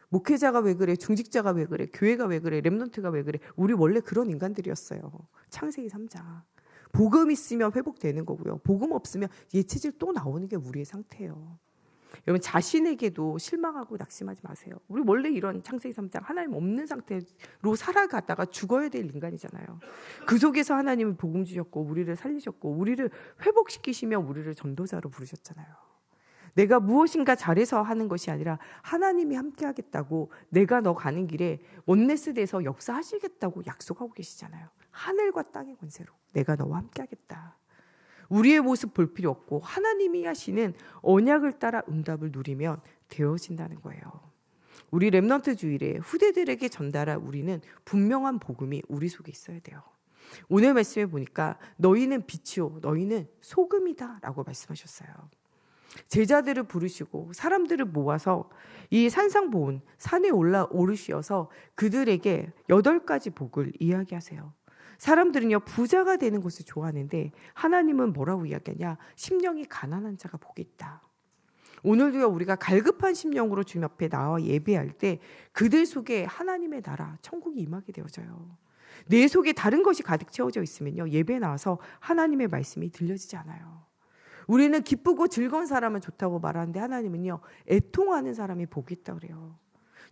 목회자가 왜 그래? 중직자가 왜 그래? 교회가 왜 그래? 렘넌트가 왜 그래? 우리 원래 그런 인간들이었어요. 창세기 3장. 복음 있으면 회복되는 거고요. 복음 없으면 예체질 또 나오는 게 우리의 상태예요. 여러분 자신에게도 실망하고 낙심하지 마세요. 우리 원래 이런 창세기 3장 하나님 없는 상태로 살아가다가 죽어야 될 인간이잖아요. 그 속에서 하나님은 복음 주셨고 우리를 살리셨고 우리를 회복시키시며 우리를 전도자로 부르셨잖아요. 내가 무엇인가 잘해서 하는 것이 아니라 하나님이 함께 하겠다고 내가 너 가는 길에 원네스대에서 역사하시겠다고 약속하고 계시잖아요. 하늘과 땅의 권세로 내가 너와 함께 하겠다. 우리의 모습 볼 필요 없고 하나님이 하시는 언약을 따라 응답을 누리면 되어진다는 거예요. 우리 렘넌트 주일에 후대들에게 전달할 우리는 분명한 복음이 우리 속에 있어야 돼요. 오늘 말씀에 보니까 너희는 빛이요 너희는 소금이다 라고 말씀하셨어요. 제자들을 부르시고 사람들을 모아서 이 산상보훈 산에 오르시어서 그들에게 8가지 복을 이야기하세요. 사람들은요 부자가 되는 것을 좋아하는데 하나님은 뭐라고 이야기하냐? 심령이 가난한 자가 복이 있다. 오늘도요 우리가 갈급한 심령으로 주님 앞에 나와 예배할 때 그들 속에 하나님의 나라 천국이 임하게 되어져요. 내 속에 다른 것이 가득 채워져 있으면요 예배에 나와서 하나님의 말씀이 들려지지 않아요. 우리는 기쁘고 즐거운 사람은 좋다고 말하는데 하나님은요 애통하는 사람이 복이 있다고 그래요.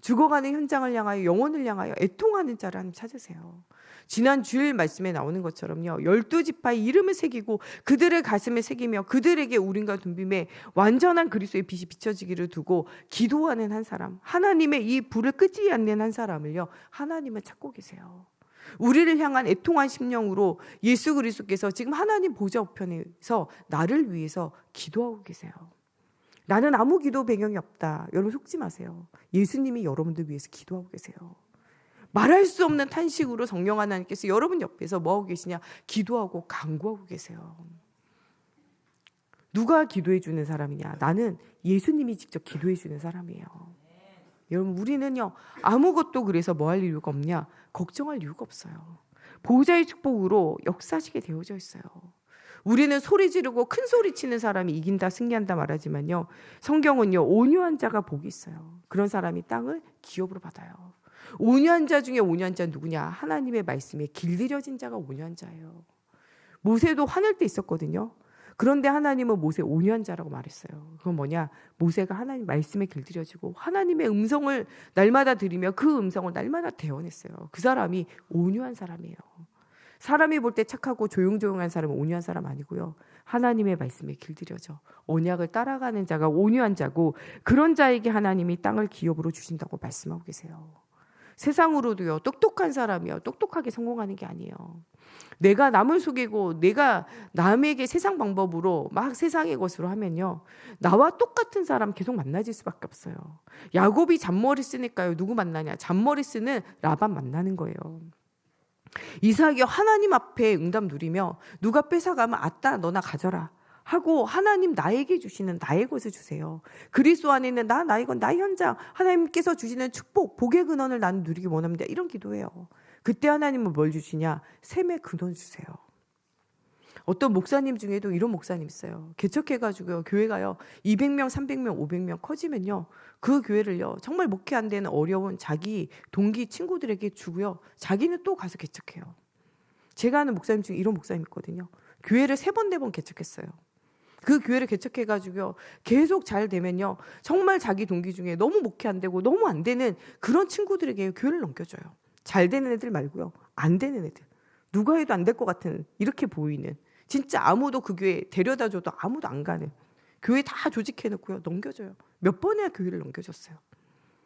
죽어가는 현장을 향하여 영혼을 향하여 애통하는 자를 하나님 찾으세요. 지난 주일 말씀에 나오는 것처럼요 12지파의 이름을 새기고 그들의 가슴에 새기며 그들에게 우림과 둠빔에 완전한 그리스도의 빛이 비춰지기를 두고 기도하는 한 사람, 하나님의 이 불을 끄지 않는 한 사람을요 하나님은 찾고 계세요. 우리를 향한 애통한 심령으로 예수 그리스도께서 지금 하나님 보좌 우편에서 나를 위해서 기도하고 계세요. 나는 아무 기도 배경이 없다. 여러분 속지 마세요. 예수님이 여러분들 위해서 기도하고 계세요. 말할 수 없는 탄식으로 성령 하나님께서 여러분 옆에서 뭐하고 계시냐? 기도하고 간구하고 계세요. 누가 기도해 주는 사람이냐? 나는 예수님이 직접 기도해 주는 사람이에요. 여러분 우리는요 아무것도 그래서 뭐 할 이유가 없냐? 걱정할 이유가 없어요. 보호자의 축복으로 역사하시게 되어져 있어요. 우리는 소리 지르고 큰 소리 치는 사람이 이긴다 승리한다 말하지만요 성경은요 온유한 자가 복이 있어요. 그런 사람이 땅을 기업으로 받아요. 온유한 자 중에 온유한 자는 누구냐? 하나님의 말씀에 길들여진 자가 온유한 자예요. 모세도 화낼 때 있었거든요. 그런데 하나님은 모세 온유한 자라고 말했어요. 그건 뭐냐? 모세가 하나님 말씀에 길들여지고 하나님의 음성을 날마다 들으며 그 음성을 날마다 대언했어요. 그 사람이 온유한 사람이에요. 사람이 볼 때 착하고 조용조용한 사람은 온유한 사람 아니고요. 하나님의 말씀에 길들여져 언약을 따라가는 자가 온유한 자고 그런 자에게 하나님이 땅을 기업으로 주신다고 말씀하고 계세요. 세상으로도요 똑똑한 사람이요 똑똑하게 성공하는 게 아니에요. 내가 남을 속이고 내가 남에게 세상 방법으로 막 세상의 것으로 하면요 나와 똑같은 사람 계속 만나질 수밖에 없어요. 야곱이 잔머리 쓰니까요 누구 만나냐? 잔머리 쓰는 라반 만나는 거예요. 이삭이 하나님 앞에 응답 누리며 누가 뺏어가면 아따 너나 가져라 하고 하나님 나에게 주시는 나의 것을 주세요. 그리스도 안에 있는 나의 것, 나의 현장, 하나님께서 주시는 축복, 복의 근원을 나는 누리기 원합니다. 이런 기도해요. 그때 하나님은 뭘 주시냐? 샘의 근원 주세요. 어떤 목사님 중에도 이런 목사님 있어요. 개척해가지고요 교회가요 200명, 300명, 500명 커지면요 그 교회를요 정말 목회 안 되는 어려운 자기 동기 친구들에게 주고요 자기는 또 가서 개척해요. 제가 아는 목사님 중에 이런 목사님 있거든요. 교회를 3번, 4번 개척했어요. 그 교회를 개척해가지고요 계속 잘 되면요 정말 자기 동기 중에 너무 목회 안 되고 너무 안 되는 그런 친구들에게 교회를 넘겨줘요. 잘 되는 애들 말고요 안 되는 애들, 누가 해도 안 될 것 같은 이렇게 보이는 진짜 아무도 그 교회 데려다 줘도 아무도 안 가는 교회 다 조직해놓고요 넘겨줘요. 몇 번이나 교회를 넘겨줬어요.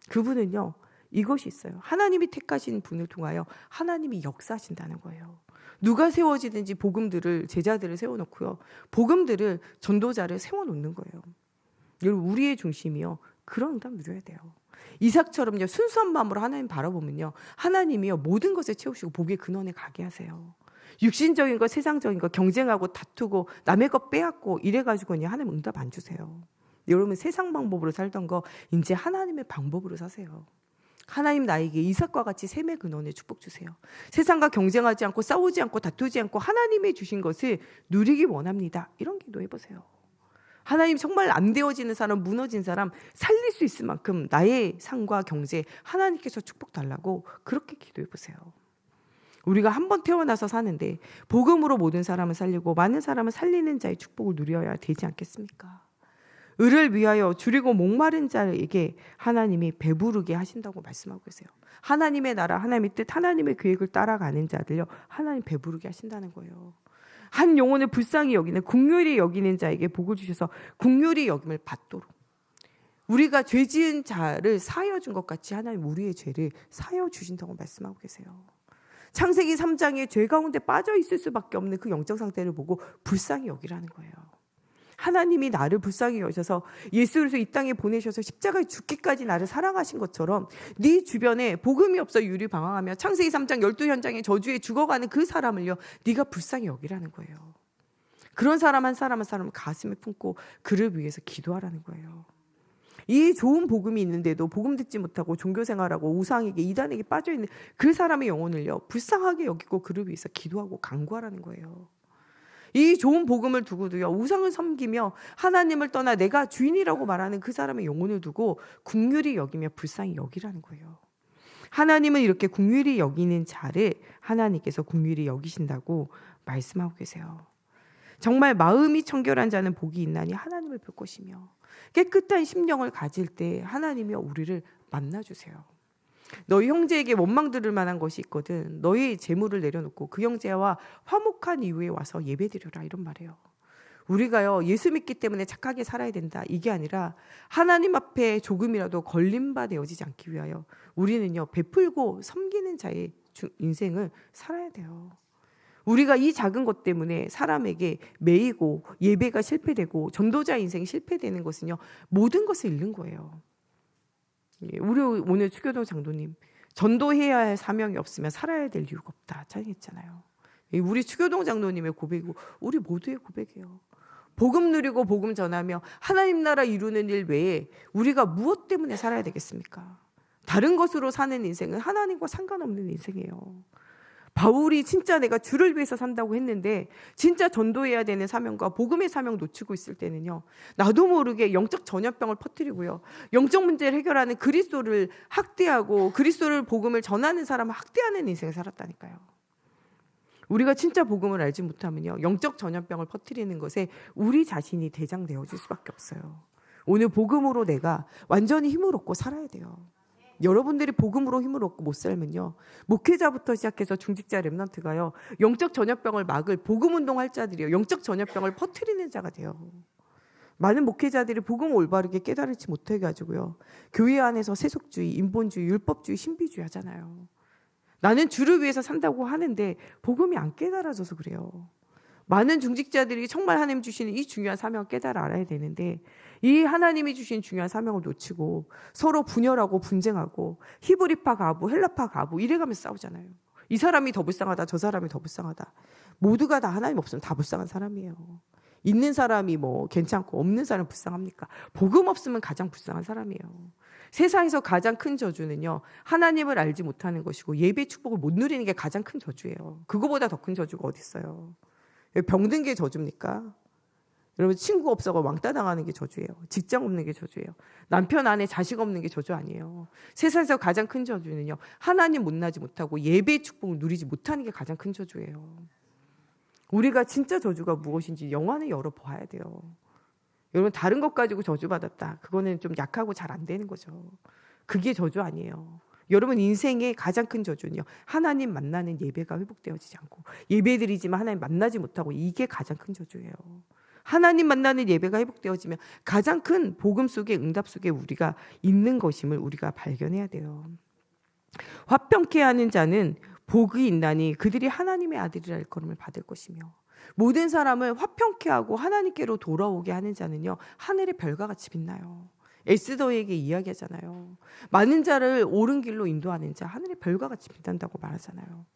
그분은요 이것이 있어요. 하나님이 택하신 분을 통하여 하나님이 역사하신다는 거예요. 누가 세워지든지 복음들을 제자들을 세워놓고요 복음들을 전도자를 세워놓는 거예요. 여러분 우리의 중심이요 그런 응답 누려야 돼요. 이삭처럼요 순수한 마음으로 하나님 바라보면요 하나님이요 모든 것을 채우시고 복의 근원에 가게 하세요. 육신적인 거 세상적인 거 경쟁하고 다투고 남의 거 빼앗고 이래가지고 그냥 하나님 응답 안 주세요. 여러분 세상 방법으로 살던 거 이제 하나님의 방법으로 사세요. 하나님 나에게 이삭과 같이 샘의 근원에 축복 주세요. 세상과 경쟁하지 않고 싸우지 않고 다투지 않고 하나님이 주신 것을 누리기 원합니다. 이런 기도 해보세요. 하나님 정말 안 되어지는 사람, 무너진 사람 살릴 수 있을 만큼 나의 삶과 경제 하나님께서 축복 달라고 그렇게 기도해 보세요. 우리가 한 번 태어나서 사는데 복음으로 모든 사람을 살리고 많은 사람을 살리는 자의 축복을 누려야 되지 않겠습니까? 을을 위하여 줄이고 목마른 자에게 하나님이 배부르게 하신다고 말씀하고 계세요. 하나님의 나라, 하나님의 뜻, 하나님의 계획을 따라가는 자들요, 하나님 배부르게 하신다는 거예요. 한 영혼을 불쌍히 여기는, 긍휼히 여기는 자에게 복을 주셔서 긍휼히 여김을 받도록, 우리가 죄 지은 자를 사하여 준 것 같이 하나님 우리의 죄를 사하여 주신다고 말씀하고 계세요. 창세기 3장에 죄 가운데 빠져 있을 수밖에 없는 그 영적 상태를 보고 불쌍히 여기라는 거예요. 하나님이 나를 불쌍히 여셔서 예수를 이 땅에 보내셔서 십자가에 죽기까지 나를 사랑하신 것처럼 네 주변에 복음이 없어 유리방황하며 창세기 3장 12현장의 저주에 죽어가는 그 사람을요, 네가 불쌍히 여기라는 거예요. 그런 사람 한 사람 한 사람을 가슴에 품고 그를 위해서 기도하라는 거예요. 이 좋은 복음이 있는데도 복음 듣지 못하고 종교생활하고 우상에게 이단에게 빠져있는 그 사람의 영혼을요, 불쌍하게 여기고 그를 위해서 기도하고 간구하라는 거예요. 이 좋은 복음을 두고도요, 우상을 섬기며 하나님을 떠나 내가 주인이라고 말하는 그 사람의 영혼을 두고 긍휼히 여기며 불쌍히 여기라는 거예요. 하나님은 이렇게 긍휼히 여기는 자를 하나님께서 긍휼히 여기신다고 말씀하고 계세요. 정말 마음이 청결한 자는 복이 있나니 하나님을 볼 것이며, 깨끗한 심령을 가질 때 하나님이여 우리를 만나주세요. 너희 형제에게 원망 들을 만한 것이 있거든 너희 재물을 내려놓고 그 형제와 화목한 이후에 와서 예배드려라, 이런 말이에요. 우리가요, 예수 믿기 때문에 착하게 살아야 된다, 이게 아니라 하나님 앞에 조금이라도 걸림바 되어지지 않기 위하여 우리는요, 베풀고 섬기는 자의 인생을 살아야 돼요. 우리가 이 작은 것 때문에 사람에게 매이고 예배가 실패되고 전도자 인생이 실패되는 것은요, 모든 것을 잃는 거예요. 우리 오늘 추교도 장로님, 전도해야 할 사명이 없으면 살아야 될 이유가 없다 찬양했잖아요. 우리 추교동 장로님의 고백이고 우리 모두의 고백이에요. 복음 누리고 복음 전하며 하나님 나라 이루는 일 외에 우리가 무엇 때문에 살아야 되겠습니까? 다른 것으로 사는 인생은 하나님과 상관없는 인생이에요. 바울이 진짜 내가 주를 위해서 산다고 했는데 진짜 전도해야 되는 사명과 복음의 사명 놓치고 있을 때는요, 나도 모르게 영적 전염병을 퍼뜨리고요, 영적 문제를 해결하는 그리스도를 학대하고 그리스도를 복음을 전하는 사람을 학대하는 인생을 살았다니까요. 우리가 진짜 복음을 알지 못하면요, 영적 전염병을 퍼뜨리는 것에 우리 자신이 대장되어질 수밖에 없어요. 오늘 복음으로 내가 완전히 힘을 얻고 살아야 돼요. 여러분들이 복음으로 힘을 얻고 못 살면요, 목회자부터 시작해서 중직자 렘넌트가요, 영적 전염병을 막을 복음운동할 자들이요, 영적 전염병을 퍼뜨리는 자가 돼요. 많은 목회자들이 복음을 올바르게 깨달지 못해가지고요, 교회 안에서 세속주의, 인본주의, 율법주의, 신비주의 하잖아요. 나는 주를 위해서 산다고 하는데 복음이 안 깨달아져서 그래요. 많은 중직자들이 정말 하나님 주시는 이 중요한 사명을 깨달아 알아야 되는데 이 하나님이 주신 중요한 사명을 놓치고 서로 분열하고 분쟁하고 히브리파 가부, 헬라파 가부 이래가면서 싸우잖아요. 이 사람이 더 불쌍하다, 저 사람이 더 불쌍하다. 모두가 다 하나님 없으면 다 불쌍한 사람이에요. 있는 사람이 뭐 괜찮고 없는 사람은 불쌍합니까? 복음 없으면 가장 불쌍한 사람이에요. 세상에서 가장 큰 저주는요, 하나님을 알지 못하는 것이고 예배 축복을 못 누리는 게 가장 큰 저주예요. 그거보다 더 큰 저주가 어디 있어요? 병든 게 저주입니까? 여러분, 친구가 없어서 왕따 당하는 게 저주예요. 직장 없는 게 저주예요. 남편 아내 자식 없는 게 저주 아니에요. 세상에서 가장 큰 저주는요, 하나님 만나지 못하고 예배의 축복을 누리지 못하는 게 가장 큰 저주예요. 우리가 진짜 저주가 무엇인지 영화는 열어봐야 돼요. 여러분, 다른 것 가지고 저주받았다, 그거는 좀 약하고 잘 안 되는 거죠. 그게 저주 아니에요. 여러분, 인생의 가장 큰 저주는요, 하나님 만나는 예배가 회복되어지지 않고 예배드리지만 하나님 만나지 못하고, 이게 가장 큰 저주예요. 하나님 만나는 예배가 회복되어지면 가장 큰 복음 속에, 응답 속에 우리가 있는 것임을 우리가 발견해야 돼요. 화평케 하는 자는 복이 있나니 그들이 하나님의 아들이라 일컬음을 받을 것이며, 모든 사람을 화평케 하고 하나님께로 돌아오게 하는 자는요, 하늘의 별과 같이 빛나요. 에스더에게 이야기하잖아요. 많은 자를 옳은 길로 인도하는 자, 하늘의 별과 같이 빛난다고 말하잖아요.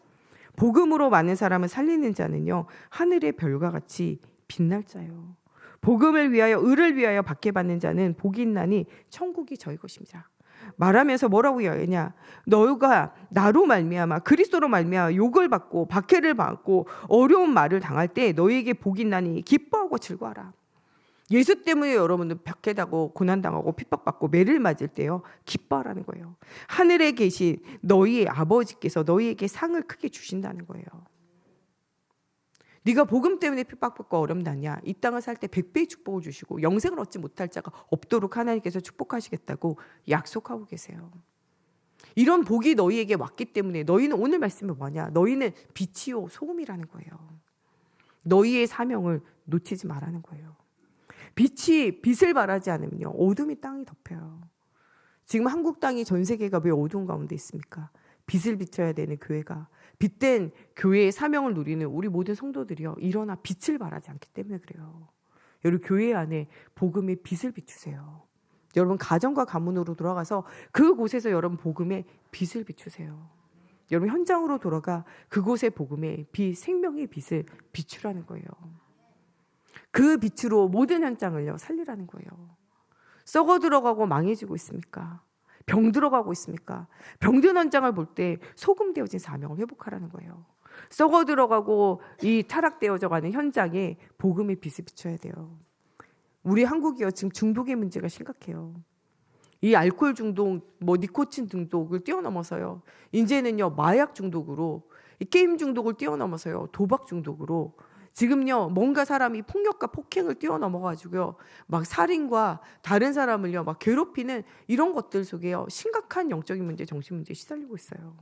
복음으로 많은 사람을 살리는 자는요, 하늘의 별과 같이 빛날 자요. 복음을 위하여, 의를 위하여 박해받는 자는 복이 있나니 천국이 저희 것입니다. 말하면서 뭐라고 이야기하냐? 너희가 나로 말미암아, 그리스도로 말미암아 욕을 받고 박해를 받고 어려운 말을 당할 때 너희에게 복이 있나니 기뻐하고 즐거워하라. 예수 때문에 여러분은 박해당하고 고난당하고 핍박받고 매를 맞을 때요, 기뻐하라는 거예요. 하늘에 계신 너희의 아버지께서 너희에게 상을 크게 주신다는 거예요. 네가 복음 때문에 핍박받고 어렵다냐, 이 땅을 살 때 100배의 축복을 주시고 영생을 얻지 못할 자가 없도록 하나님께서 축복하시겠다고 약속하고 계세요. 이런 복이 너희에게 왔기 때문에 너희는 오늘 말씀이 뭐냐, 너희는 빛이요 소금이라는 거예요. 너희의 사명을 놓치지 말라는 거예요. 빛이 빛을 발하지 않으면요, 어둠이 땅이 덮여요. 지금 한국 땅이 전 세계가 왜 어두운 가운데 있습니까? 빛을 비춰야 되는 교회가, 빛된 교회의 사명을 누리는 우리 모든 성도들이요, 일어나 빛을 발하지 않기 때문에 그래요. 여러분, 교회 안에 복음의 빛을 비추세요. 여러분, 가정과 가문으로 돌아가서 그곳에서 여러분 복음의 빛을 비추세요. 여러분, 현장으로 돌아가 그곳의 복음의 빛, 생명의 빛을 비추라는 거예요. 그 빛으로 모든 현장을요 살리라는 거예요. 썩어 들어가고 망해지고 있습니까? 병 들어가고 있습니까? 병든 현장을 볼 때 소금 되어진 사명을 회복하라는 거예요. 썩어 들어가고 이 타락되어져 가는 현장에 복음의 빛을 비춰야 돼요. 우리 한국이요, 지금 중독의 문제가 심각해요. 이 알코올 중독, 니코틴 중독을 뛰어넘어서요, 이제는요 마약 중독으로, 이 게임 중독을 뛰어넘어서요 도박 중독으로, 지금요 뭔가 사람이 폭력과 폭행을 뛰어넘어가지고요 막 살인과 다른 사람을요 막 괴롭히는 이런 것들 속에요 심각한 영적인 문제, 정신 문제에 시달리고 있어요.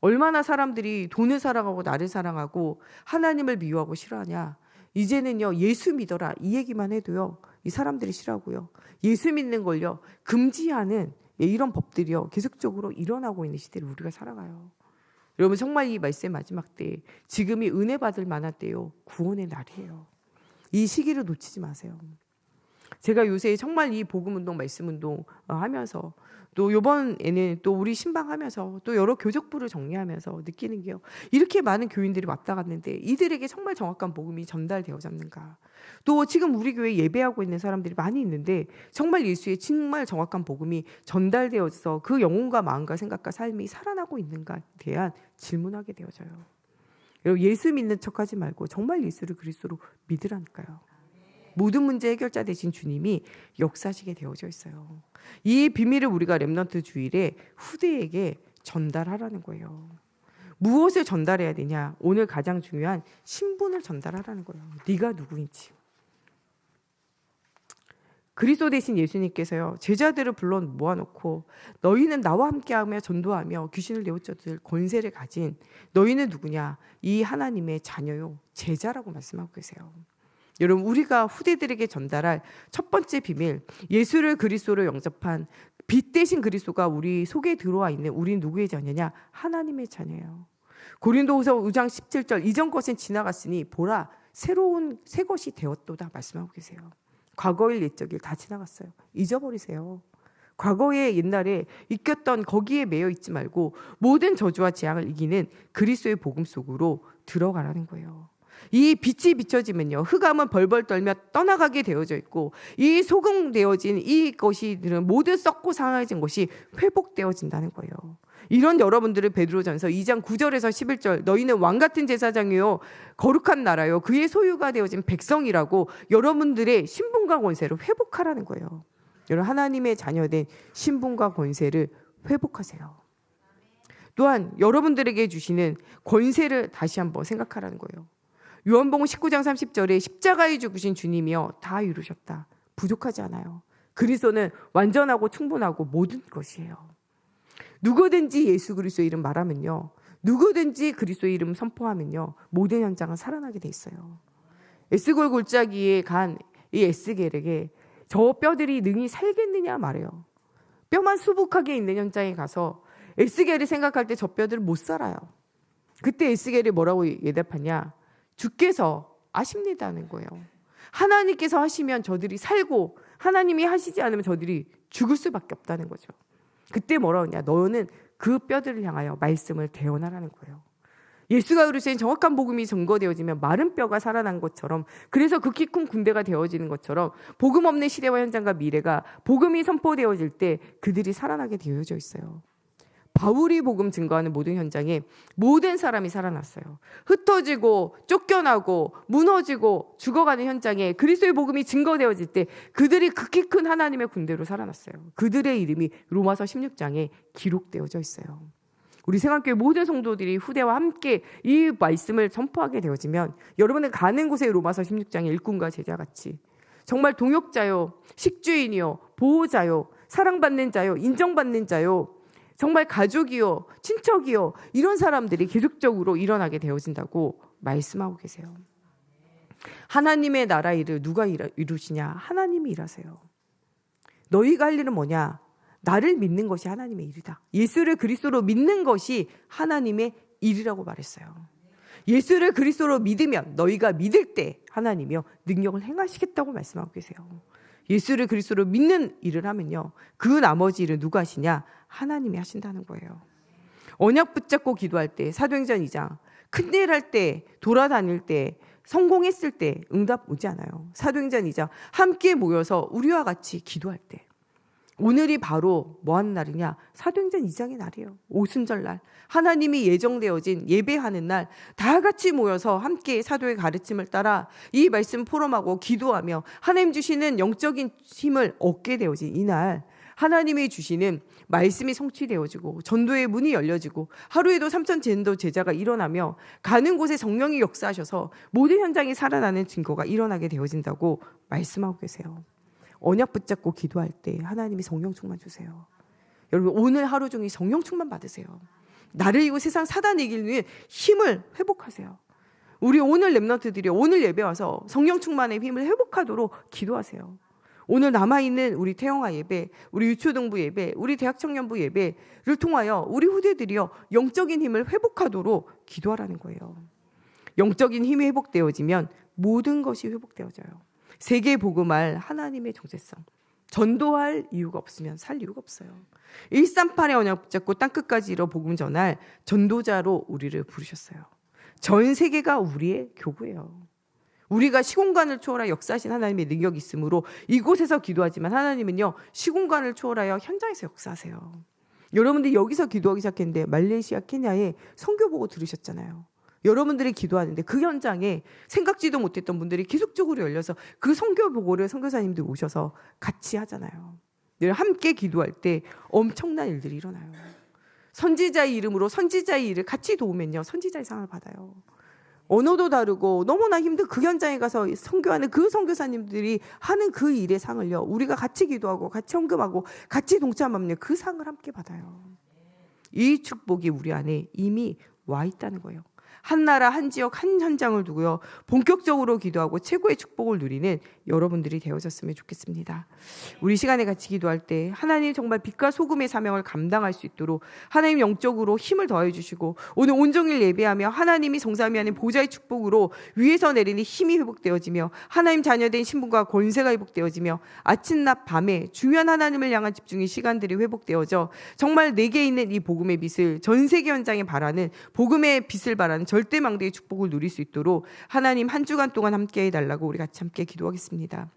얼마나 사람들이 돈을 사랑하고 나를 사랑하고 하나님을 미워하고 싫어하냐. 이제는요 예수 믿어라 이 얘기만 해도요 이 사람들이 싫어하고요, 예수 믿는 걸요 금지하는 이런 법들이요 계속적으로 일어나고 있는 시대를 우리가 살아가요. 여러분, 정말 이 말씀 마지막 때, 지금이 은혜 받을 만한 때요, 구원의 날이에요. 이 시기를 놓치지 마세요. 제가 요새 정말 이 복음운동, 말씀운동 하면서, 또 이번에는 또 우리 신방하면서 또 여러 교적부를 정리하면서 느끼는 게요, 이렇게 많은 교인들이 왔다 갔는데 이들에게 정말 정확한 복음이 전달되어졌는가. 또 지금 우리 교회 예배하고 있는 사람들이 많이 있는데 정말 예수의 정말 정확한 복음이 전달되어서 그 영혼과 마음과 생각과 삶이 살아나고 있는가에 대한 질문하게 되어져요. 여러분, 예수 믿는 척하지 말고 정말 예수를 그리스도로 믿으라니까요. 모든 문제 해결자 되신 주님이 역사하시게 되어져 있어요. 이 비밀을 우리가 렘넌트 주일에 후대에게 전달하라는 거예요. 무엇을 전달해야 되냐? 오늘 가장 중요한 신분을 전달하라는 거예요. 네가 누구인지. 그리스도 대신 예수님께서요 제자들을 불러 모아놓고 너희는 나와 함께하며 전도하며 귀신을 내어쫓을 권세를 가진 너희는 누구냐? 이 하나님의 자녀요 제자라고 말씀하고 계세요. 여러분, 우리가 후대들에게 전달할 첫 번째 비밀, 예수를 그리스도로 영접한 빛 대신 그리스도가 우리 속에 들어와 있는 우리는 누구의 자녀냐? 하나님의 자녀예요. 고린도후서 5장 17절, 이전 것은 지나갔으니 보라 새로운 새 것이 되었도다 말씀하고 계세요. 과거일 옛적일 다 지나갔어요. 잊어버리세요. 과거의 옛날에 이겼던 거기에 매여 있지 말고 모든 저주와 재앙을 이기는 그리스도의 복음 속으로 들어가라는 거예요. 이 빛이 비춰지면요 흑암은 벌벌 떨며 떠나가게 되어져 있고, 이 소금되어진 이것이 모든 썩고 상해진 것이 회복되어진다는 거예요. 이런 여러분들을 베드로전서 2장 9절에서 11절, 너희는 왕같은 제사장이요 거룩한 나라요 그의 소유가 되어진 백성이라고 여러분들의 신분과 권세를 회복하라는 거예요. 여러분, 하나님의 자녀된 신분과 권세를 회복하세요. 또한 여러분들에게 주시는 권세를 다시 한번 생각하라는 거예요. 요한복음 19장 30절에 십자가에 죽으신 주님이여 다 이루셨다. 부족하지 않아요. 그리스도는 완전하고 충분하고 모든 것이에요. 누구든지 예수 그리스도의 이름 말하면요, 누구든지 그리스도의 이름 선포하면요 모든 현장은 살아나게 돼 있어요. 에스골 골짜기에 간 이 에스겔에게 저 뼈들이 능히 살겠느냐 말해요. 뼈만 수북하게 있는 현장에 가서 에스겔이 생각할 때 저 뼈들은 못 살아요. 그때 에스겔이 뭐라고 대답하냐? 주께서 아십니다는 거예요. 하나님께서 하시면 저들이 살고 하나님이 하시지 않으면 저들이 죽을 수밖에 없다는 거죠. 그때 뭐라고 하냐? 너는 그 뼈들을 향하여 말씀을 대언하라는 거예요. 예수가 그리스도인 정확한 복음이 증거되어지면 마른 뼈가 살아난 것처럼, 그래서 그 키 큰 군대가 되어지는 것처럼 복음 없는 시대와 현장과 미래가 복음이 선포되어질 때 그들이 살아나게 되어져 있어요. 바울이 복음 증거하는 모든 현장에 모든 사람이 살아났어요. 흩어지고 쫓겨나고 무너지고 죽어가는 현장에 그리스도의 복음이 증거되어질 때 그들이 극히 큰 하나님의 군대로 살아났어요. 그들의 이름이 로마서 16장에 기록되어져 있어요. 우리 생활교회 모든 성도들이 후대와 함께 이 말씀을 선포하게 되어지면 여러분은 가는 곳에 로마서 16장의 일꾼과 제자같이 정말 동역자요, 식주인이요, 보호자요, 사랑받는 자요, 인정받는 자요, 정말 가족이요, 친척이요, 이런 사람들이 계속적으로 일어나게 되어진다고 말씀하고 계세요. 하나님의 나라 일을 누가 이루시냐? 하나님이 일하세요. 너희가 할 일은 뭐냐? 나를 믿는 것이 하나님의 일이다. 예수를 그리스도로 믿는 것이 하나님의 일이라고 말했어요. 예수를 그리스도로 믿으면 너희가 믿을 때 하나님이요 능력을 행하시겠다고 말씀하고 계세요. 예수를 그리스도로 믿는 일을 하면요 그 나머지 일은 누가 하시냐? 하나님이 하신다는 거예요. 언약 붙잡고 기도할 때 사도행전 2장 큰일 할 때 돌아다닐 때 성공했을 때 응답 오지 않아요. 사도행전 2장 함께 모여서 우리와 같이 기도할 때 오늘이 바로 뭐 하는 날이냐? 사도행전 2장의 날이에요. 오순절날 하나님이 예정되어진 예배하는 날 다 같이 모여서 함께 사도의 가르침을 따라 이 말씀 포럼하고 기도하며 하나님 주시는 영적인 힘을 얻게 되어진 이날 하나님이 주시는 말씀이 성취되어지고 전도의 문이 열려지고 하루에도 3,000 제자가 일어나며 가는 곳에 성령이 역사하셔서 모든 현장이 살아나는 증거가 일어나게 되어진다고 말씀하고 계세요. 언약 붙잡고 기도할 때 하나님이 성령 충만 주세요. 여러분 오늘 하루 종일 성령 충만 받으세요. 나를 이기고 세상 사단 이길 위해 힘을 회복하세요. 우리 오늘 렘넌트들이 오늘 예배 와서 성령 충만의 힘을 회복하도록 기도하세요. 오늘 남아있는 우리 태영아 예배, 우리 유초등부 예배, 우리 대학청년부 예배를 통하여 우리 후대들이요 영적인 힘을 회복하도록 기도하라는 거예요. 영적인 힘이 회복되어지면 모든 것이 회복되어져요. 세계 복음할 하나님의 정체성, 전도할 이유가 없으면 살 이유가 없어요. 138의 언약 붙잡고 땅끝까지 이뤄 복음 전할 전도자로 우리를 부르셨어요. 전 세계가 우리의 교구예요. 우리가 시공간을 초월하여 역사하신 하나님의 능력이 있으므로 이곳에서 기도하지만 하나님은요 시공간을 초월하여 현장에서 역사하세요. 여러분들이 여기서 기도하기 시작했는데 말레이시아, 케냐에 선교 보고 들으셨잖아요. 여러분들이 기도하는데 그 현장에 생각지도 못했던 분들이 계속적으로 열려서 그 선교 보고를 선교사님들 오셔서 같이 하잖아요. 늘 함께 기도할 때 엄청난 일들이 일어나요. 선지자의 이름으로 선지자의 일을 같이 도우면요 선지자의 상을 받아요. 언어도 다르고 너무나 힘든 그 현장에 가서 선교하는 그 선교사님들이 하는 그 일의 상을요 우리가 같이 기도하고 같이 헌금하고 같이 동참하면 그 상을 함께 받아요. 이 축복이 우리 안에 이미 와 있다는 거예요. 한 나라, 한 지역, 한 현장을 두고요 본격적으로 기도하고 최고의 축복을 누리는 여러분들이 되어졌으면 좋겠습니다. 우리 시간에 같이 기도할 때 하나님 정말 빛과 소금의 사명을 감당할 수 있도록 하나님 영적으로 힘을 더해 주시고 오늘 온종일 예배하며 하나님이 성삼위하는 보좌의 축복으로 위에서 내리는 힘이 회복되어지며 하나님 자녀된 신분과 권세가 회복되어지며 아침 낮 밤에 중요한 하나님을 향한 집중의 시간들이 회복되어져 정말 내게 있는 이 복음의 빛을 전 세계 현장에 바라는 복음의 빛을 바라는 절대망대의 축복을 누릴 수 있도록 하나님 한 주간 동안 함께 해달라고 우리 같이 함께 기도하겠습니다.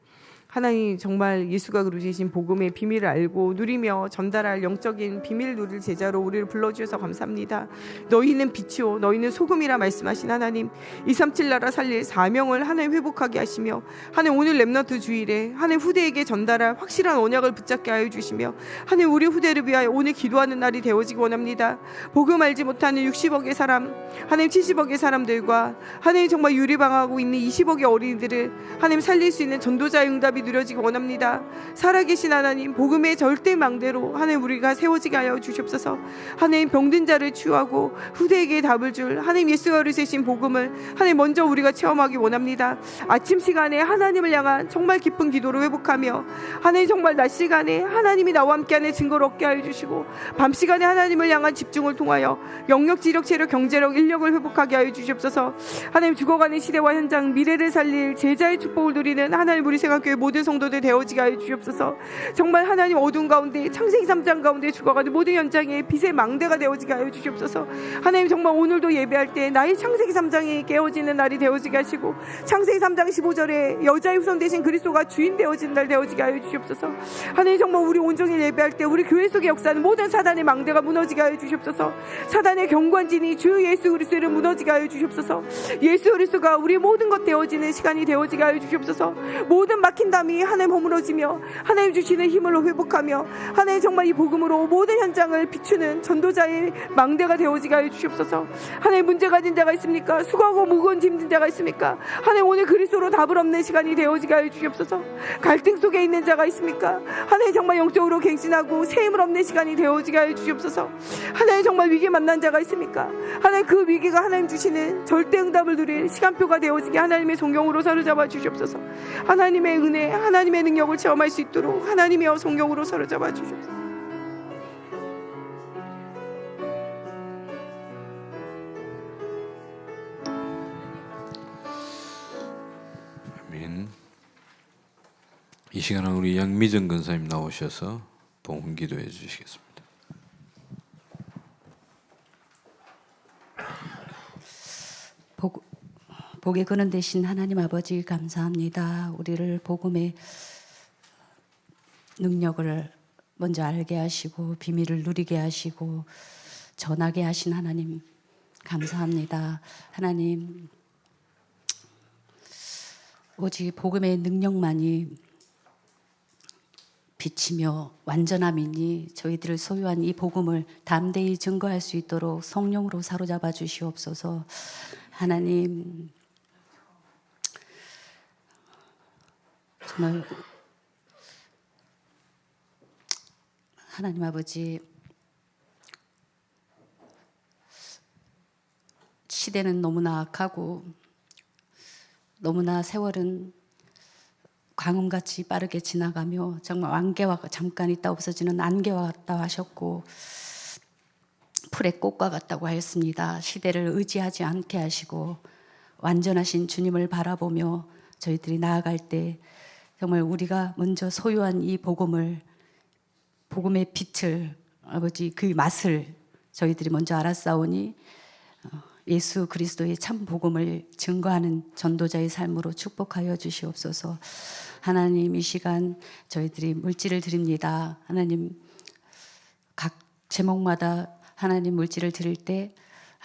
하나님 정말 예수가 그루신 복음의 비밀을 알고 누리며 전달할 영적인 비밀 누릴 제자로 우리를 불러주셔서 감사합니다. 너희는 빛이요 너희는 소금이라 말씀하신 하나님 237 나라 살릴 사명을 하나님 회복하게 하시며 하나님 오늘 렘넌트 주일에 하나님 후대에게 전달할 확실한 언약을 붙잡게 하여 주시며 하나님 우리 후대를 위하여 오늘 기도하는 날이 되어지기 원합니다. 복음 알지 못하는 60억의 사람 하나님 70억의 사람들과 하나님 정말 유리방하고 있는 20억의 어린이들을 하나님 살릴 수 있는 전도자의 응답이 누려지기 원합니다. 살아계신 하나님 복음의 절대망대로 하나님 우리가 세워지게 하여 주시옵소서. 하나님 병든 자를 치유하고 후대에게 답을 줄 하나님 예수가 이루신 복음을 하나님 먼저 우리가 체험하기 원합니다. 아침 시간에 하나님을 향한 정말 깊은 기도로 회복하며 하나님 정말 낮 시간에 하나님이 나와 함께하는 증거를 얻게 하여 주시고 밤 시간에 하나님을 향한 집중을 통하여 영역, 지력, 체력, 경제력, 인력을 회복하게 하여 주시옵소서. 하나님 죽어가는 시대와 현장 미래를 살릴 제자의 축복을 누리는 하나님 우리 생각교회 모든 모든 성도들 되어지게 하여 주시옵소서. 정말 하나님 어두운 가운데 창세기 3장 가운데 죽어가는 모든 현장에 빛의 망대가 되어지게 하여 주시옵소서. 하나님 정말 오늘도 예배할 때 나의 창세기 3장이 깨어지는 날이 되어지게 하시고 창세기 3장 15절에 여자의 후손 되신 그리스도가 주인 되어진 날 되어지게 하여 주시옵소서. 하나님 정말 우리 온종일 예배할 때 우리 교회 속에 역사하는 모든 사단의 망대가 무너지게 하여 주시옵소서. 사단의 경관진이 주 예수 그리스도를 무너지게 하여 주시옵소서. 예수 그리스도가 우리 모든 것 되어지는 시간이 되어지게 하여 주시옵소서. 모든 막힌 담이 하나님 허물어지며 하나님 주시는 힘을 회복하며 하나님 정말 이 복음으로 모든 현장을 비추는 전도자의 망대가 되어지게 하여 주시옵소서. 하나님 문제 가진 자가 있습니까? 수고하고 무거운 짐진 자가 있습니까? 하나님 오늘 그리스도로 답을 없는 시간이 되어지게 하여 주시옵소서. 갈등 속에 있는 자가 있습니까? 하나님 정말 영적으로 갱신하고 새 힘을 얻는 시간이 되어지게 하여 주시옵소서. 하나님 정말 위기 만난 자가 있습니까? 하나님 그 위기가 하나님 주시는 절대 응답을 누릴 시간표가 되어지게 하나님의 성경으로 사로잡아 주시옵소서. 하나님의 은혜, 하나님의 능력을 체험할 수 있도록 하나님의 성경으로 사로잡아 주시옵소서. 아멘. 이 시간은 우리 양미정 권사님 나오셔서 봉헌 기도해 주시겠습니다. 복의 근원 되신 하나님 아버지 감사합니다. 우리를 복음의 능력을 먼저 알게 하시고 비밀을 누리게 하시고 전하게 하신 하나님 감사합니다. 하나님 오직 복음의 능력만이 빛이며 완전함이니 저희들을 소유한 이 복음을 담대히 증거할 수 있도록 성령으로 사로잡아 주시옵소서. 하나님 정말 하나님 아버지 시대는 너무나 악하고 너무나 세월은 광음같이 빠르게 지나가며 정말 안개와 잠깐 있다 없어지는 안개와 같다 하셨고 풀의 꽃과 같다고 하였습니다. 시대를 의지하지 않게 하시고 완전하신 주님을 바라보며 저희들이 나아갈 때 정말 우리가 먼저 소유한 이 복음을 복음의 빛을 아버지 그 맛을 저희들이 먼저 알았사오니 예수 그리스도의 참 복음을 증거하는 전도자의 삶으로 축복하여 주시옵소서. 하나님 이 시간 저희들이 물질을 드립니다. 하나님 각 제목마다 하나님 물질을 드릴 때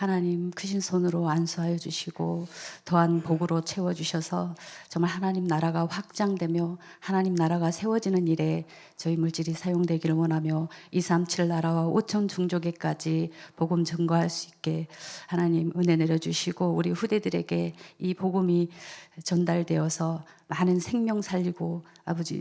하나님 크신 손으로 안수하여 주시고 더한 복으로 채워주셔서 정말 하나님 나라가 확장되며 하나님 나라가 세워지는 일에 저희 물질이 사용되기를 원하며 237 나라와 5천 종족에까지 복음 증거할 수 있게 하나님 은혜 내려주시고 우리 후대들에게 이 복음이 전달되어서 많은 생명 살리고 아버지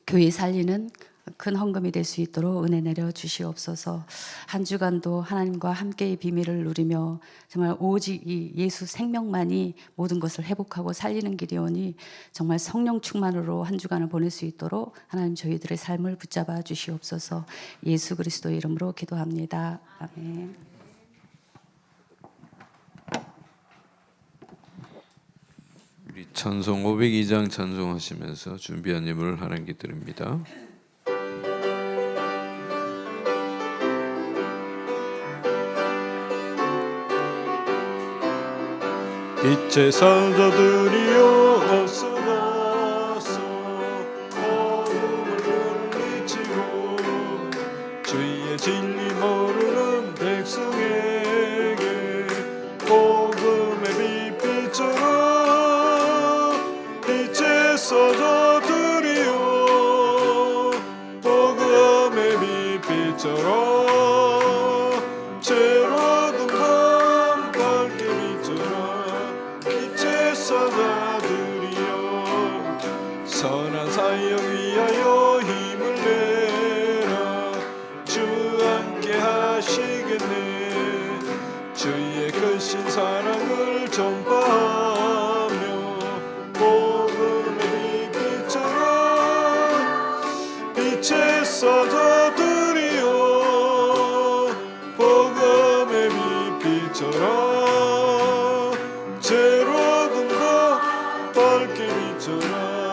교회 살리는 큰 헌금이 될 수 있도록 은혜 내려 주시옵소서. 한 주간도 하나님과 함께의 비밀을 누리며 정말 오직 이 예수 생명만이 모든 것을 회복하고 살리는 길이오니 정말 성령 충만으로 한 주간을 보낼 수 있도록 하나님 저희들의 삶을 붙잡아 주시옵소서. 예수 그리스도의 이름으로 기도합니다. 아멘. 우리 찬송 502장 찬송하시면서 준비한 예물을 하나님께 드립니다. 빛의 성도들이여 어서 와서 복음을 물리치고 주의 진리 모르는 백성에게 복음의 빛비처럼 빛의 성도들이여 복음의 빛비처럼 죄로든 밤 밝게 빛처럼 사자들이여 선한 사역 위하여 힘을 내라 주 함께 하시겠네 주의 크신 사랑을 전파하며 복음의 빛처럼 빛의 사자들이여 복음의 빛처럼 죄로든 것 밝게 비춰라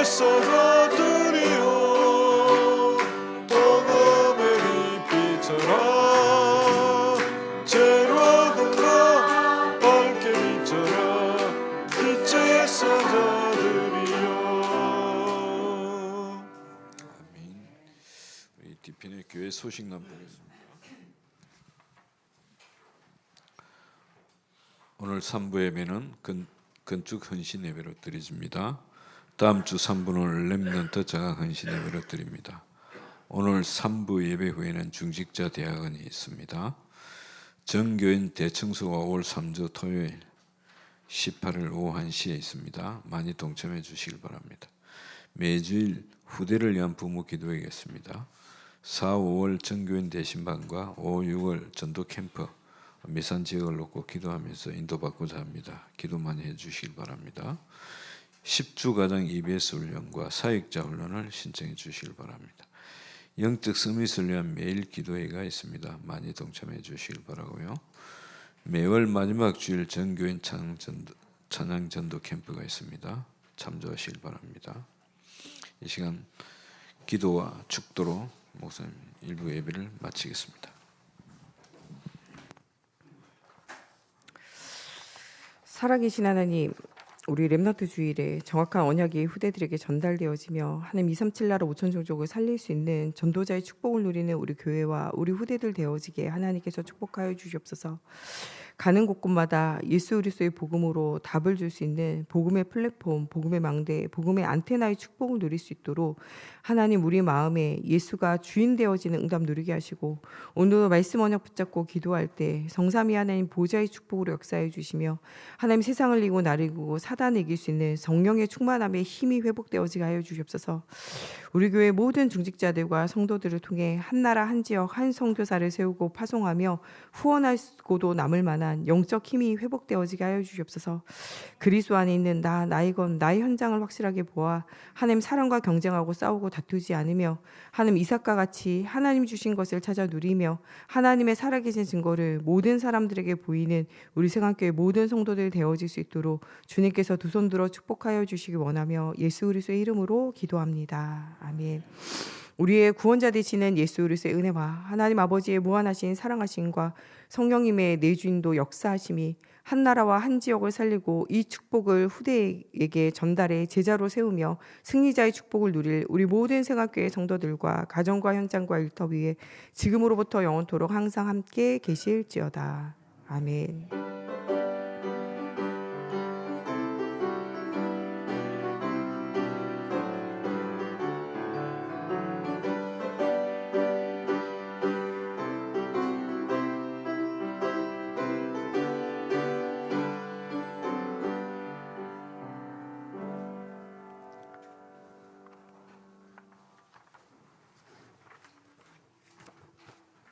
빛의 사자들이여 복음의 빛비춰라 죄로 어둠과 밝게 비춰라 빛의 사자들이여. 아멘. 우리 디피네 교회 소식남 보겠습니다. 오늘 3부 예배는 건축 헌신 예배로 드려집니다. 다음 주 3부는 렘넌트 자각 헌신 예배로 드립니다. 오늘 3부 예배 후에는 중직자 대학원이 있습니다. 정교인 대청소가 5월 3주 토요일 18일 오후 1시에 있습니다. 많이 동참해 주시길 바랍니다. 매주일 후대를 위한 부모 기도회겠습니다. 4, 5월 정교인 대신반과 5, 6월 전도 캠프 미산 지역을 놓고 기도하면서 인도받고자 합니다. 기도 많이 해주시길 바랍니다. 10주 가정 EBS 훈련과 사역자 훈련을 신청해 주시길 바랍니다. 영적 서밋을 위한 매일 기도회가 있습니다. 많이 동참해 주시길 바라고요. 매월 마지막 주일 전교인 찬양전도 캠프가 있습니다. 참조하시길 바랍니다. 이 시간 기도와 축도로 목사님 일부 예배를 마치겠습니다. 살아계신 하나님, 우리 렘넌트 주일에 정확한 언약이 후대들에게 전달되어지며 하나님 237 나라 5천 종족을 살릴 수 있는 전도자의 축복을 누리는 우리 교회와 우리 후대들 되어지게 하나님께서 축복하여 주시옵소서. 가는 곳곳마다 예수 그리스도의 복음으로 답을 줄 수 있는 복음의 플랫폼, 복음의 망대, 복음의 안테나의 축복을 누릴 수 있도록 하나님 우리 마음에 예수가 주인 되어지는 응답 누리게 하시고 오늘도 말씀 언약 붙잡고 기도할 때 성삼위 하나님 보좌의 축복으로 역사해 주시며 하나님 세상을 이기고 나를 이기고 사단을 이길 수 있는 성령의 충만함의 힘이 회복되어지게 하여 주시옵소서. 우리 교회 모든 중직자들과 성도들을 통해 한 나라 한 지역 한 선교사를 세우고 파송하며 후원하고도 남을 만한 영적 힘이 회복되어지게 하여 주시옵소서. 그리스도 안에 있는 나이건 나의 현장을 확실하게 보아 하나님 사랑과 경쟁하고 싸우고 다투지 않으며 하나님 이삭과 같이 하나님 주신 것을 찾아 누리며 하나님의 살아계신 증거를 모든 사람들에게 보이는 우리 생활교회 모든 성도들 되어질 수 있도록 주님께서 두 손 들어 축복하여 주시기 원하며 예수 그리스도의 이름으로 기도합니다. 아멘. 우리의 구원자 되시는 예수 그리스도의 은혜와 하나님 아버지의 무한하신 사랑하심과 성령님의 내주인도 역사하심이 한 나라와 한 지역을 살리고 이 축복을 후대에게 전달해 제자로 세우며 승리자의 축복을 누릴 우리 모든 생활교회 성도들과 가정과 현장과 일터 위에 지금으로부터 영원토록 항상 함께 계실지어다. 아멘.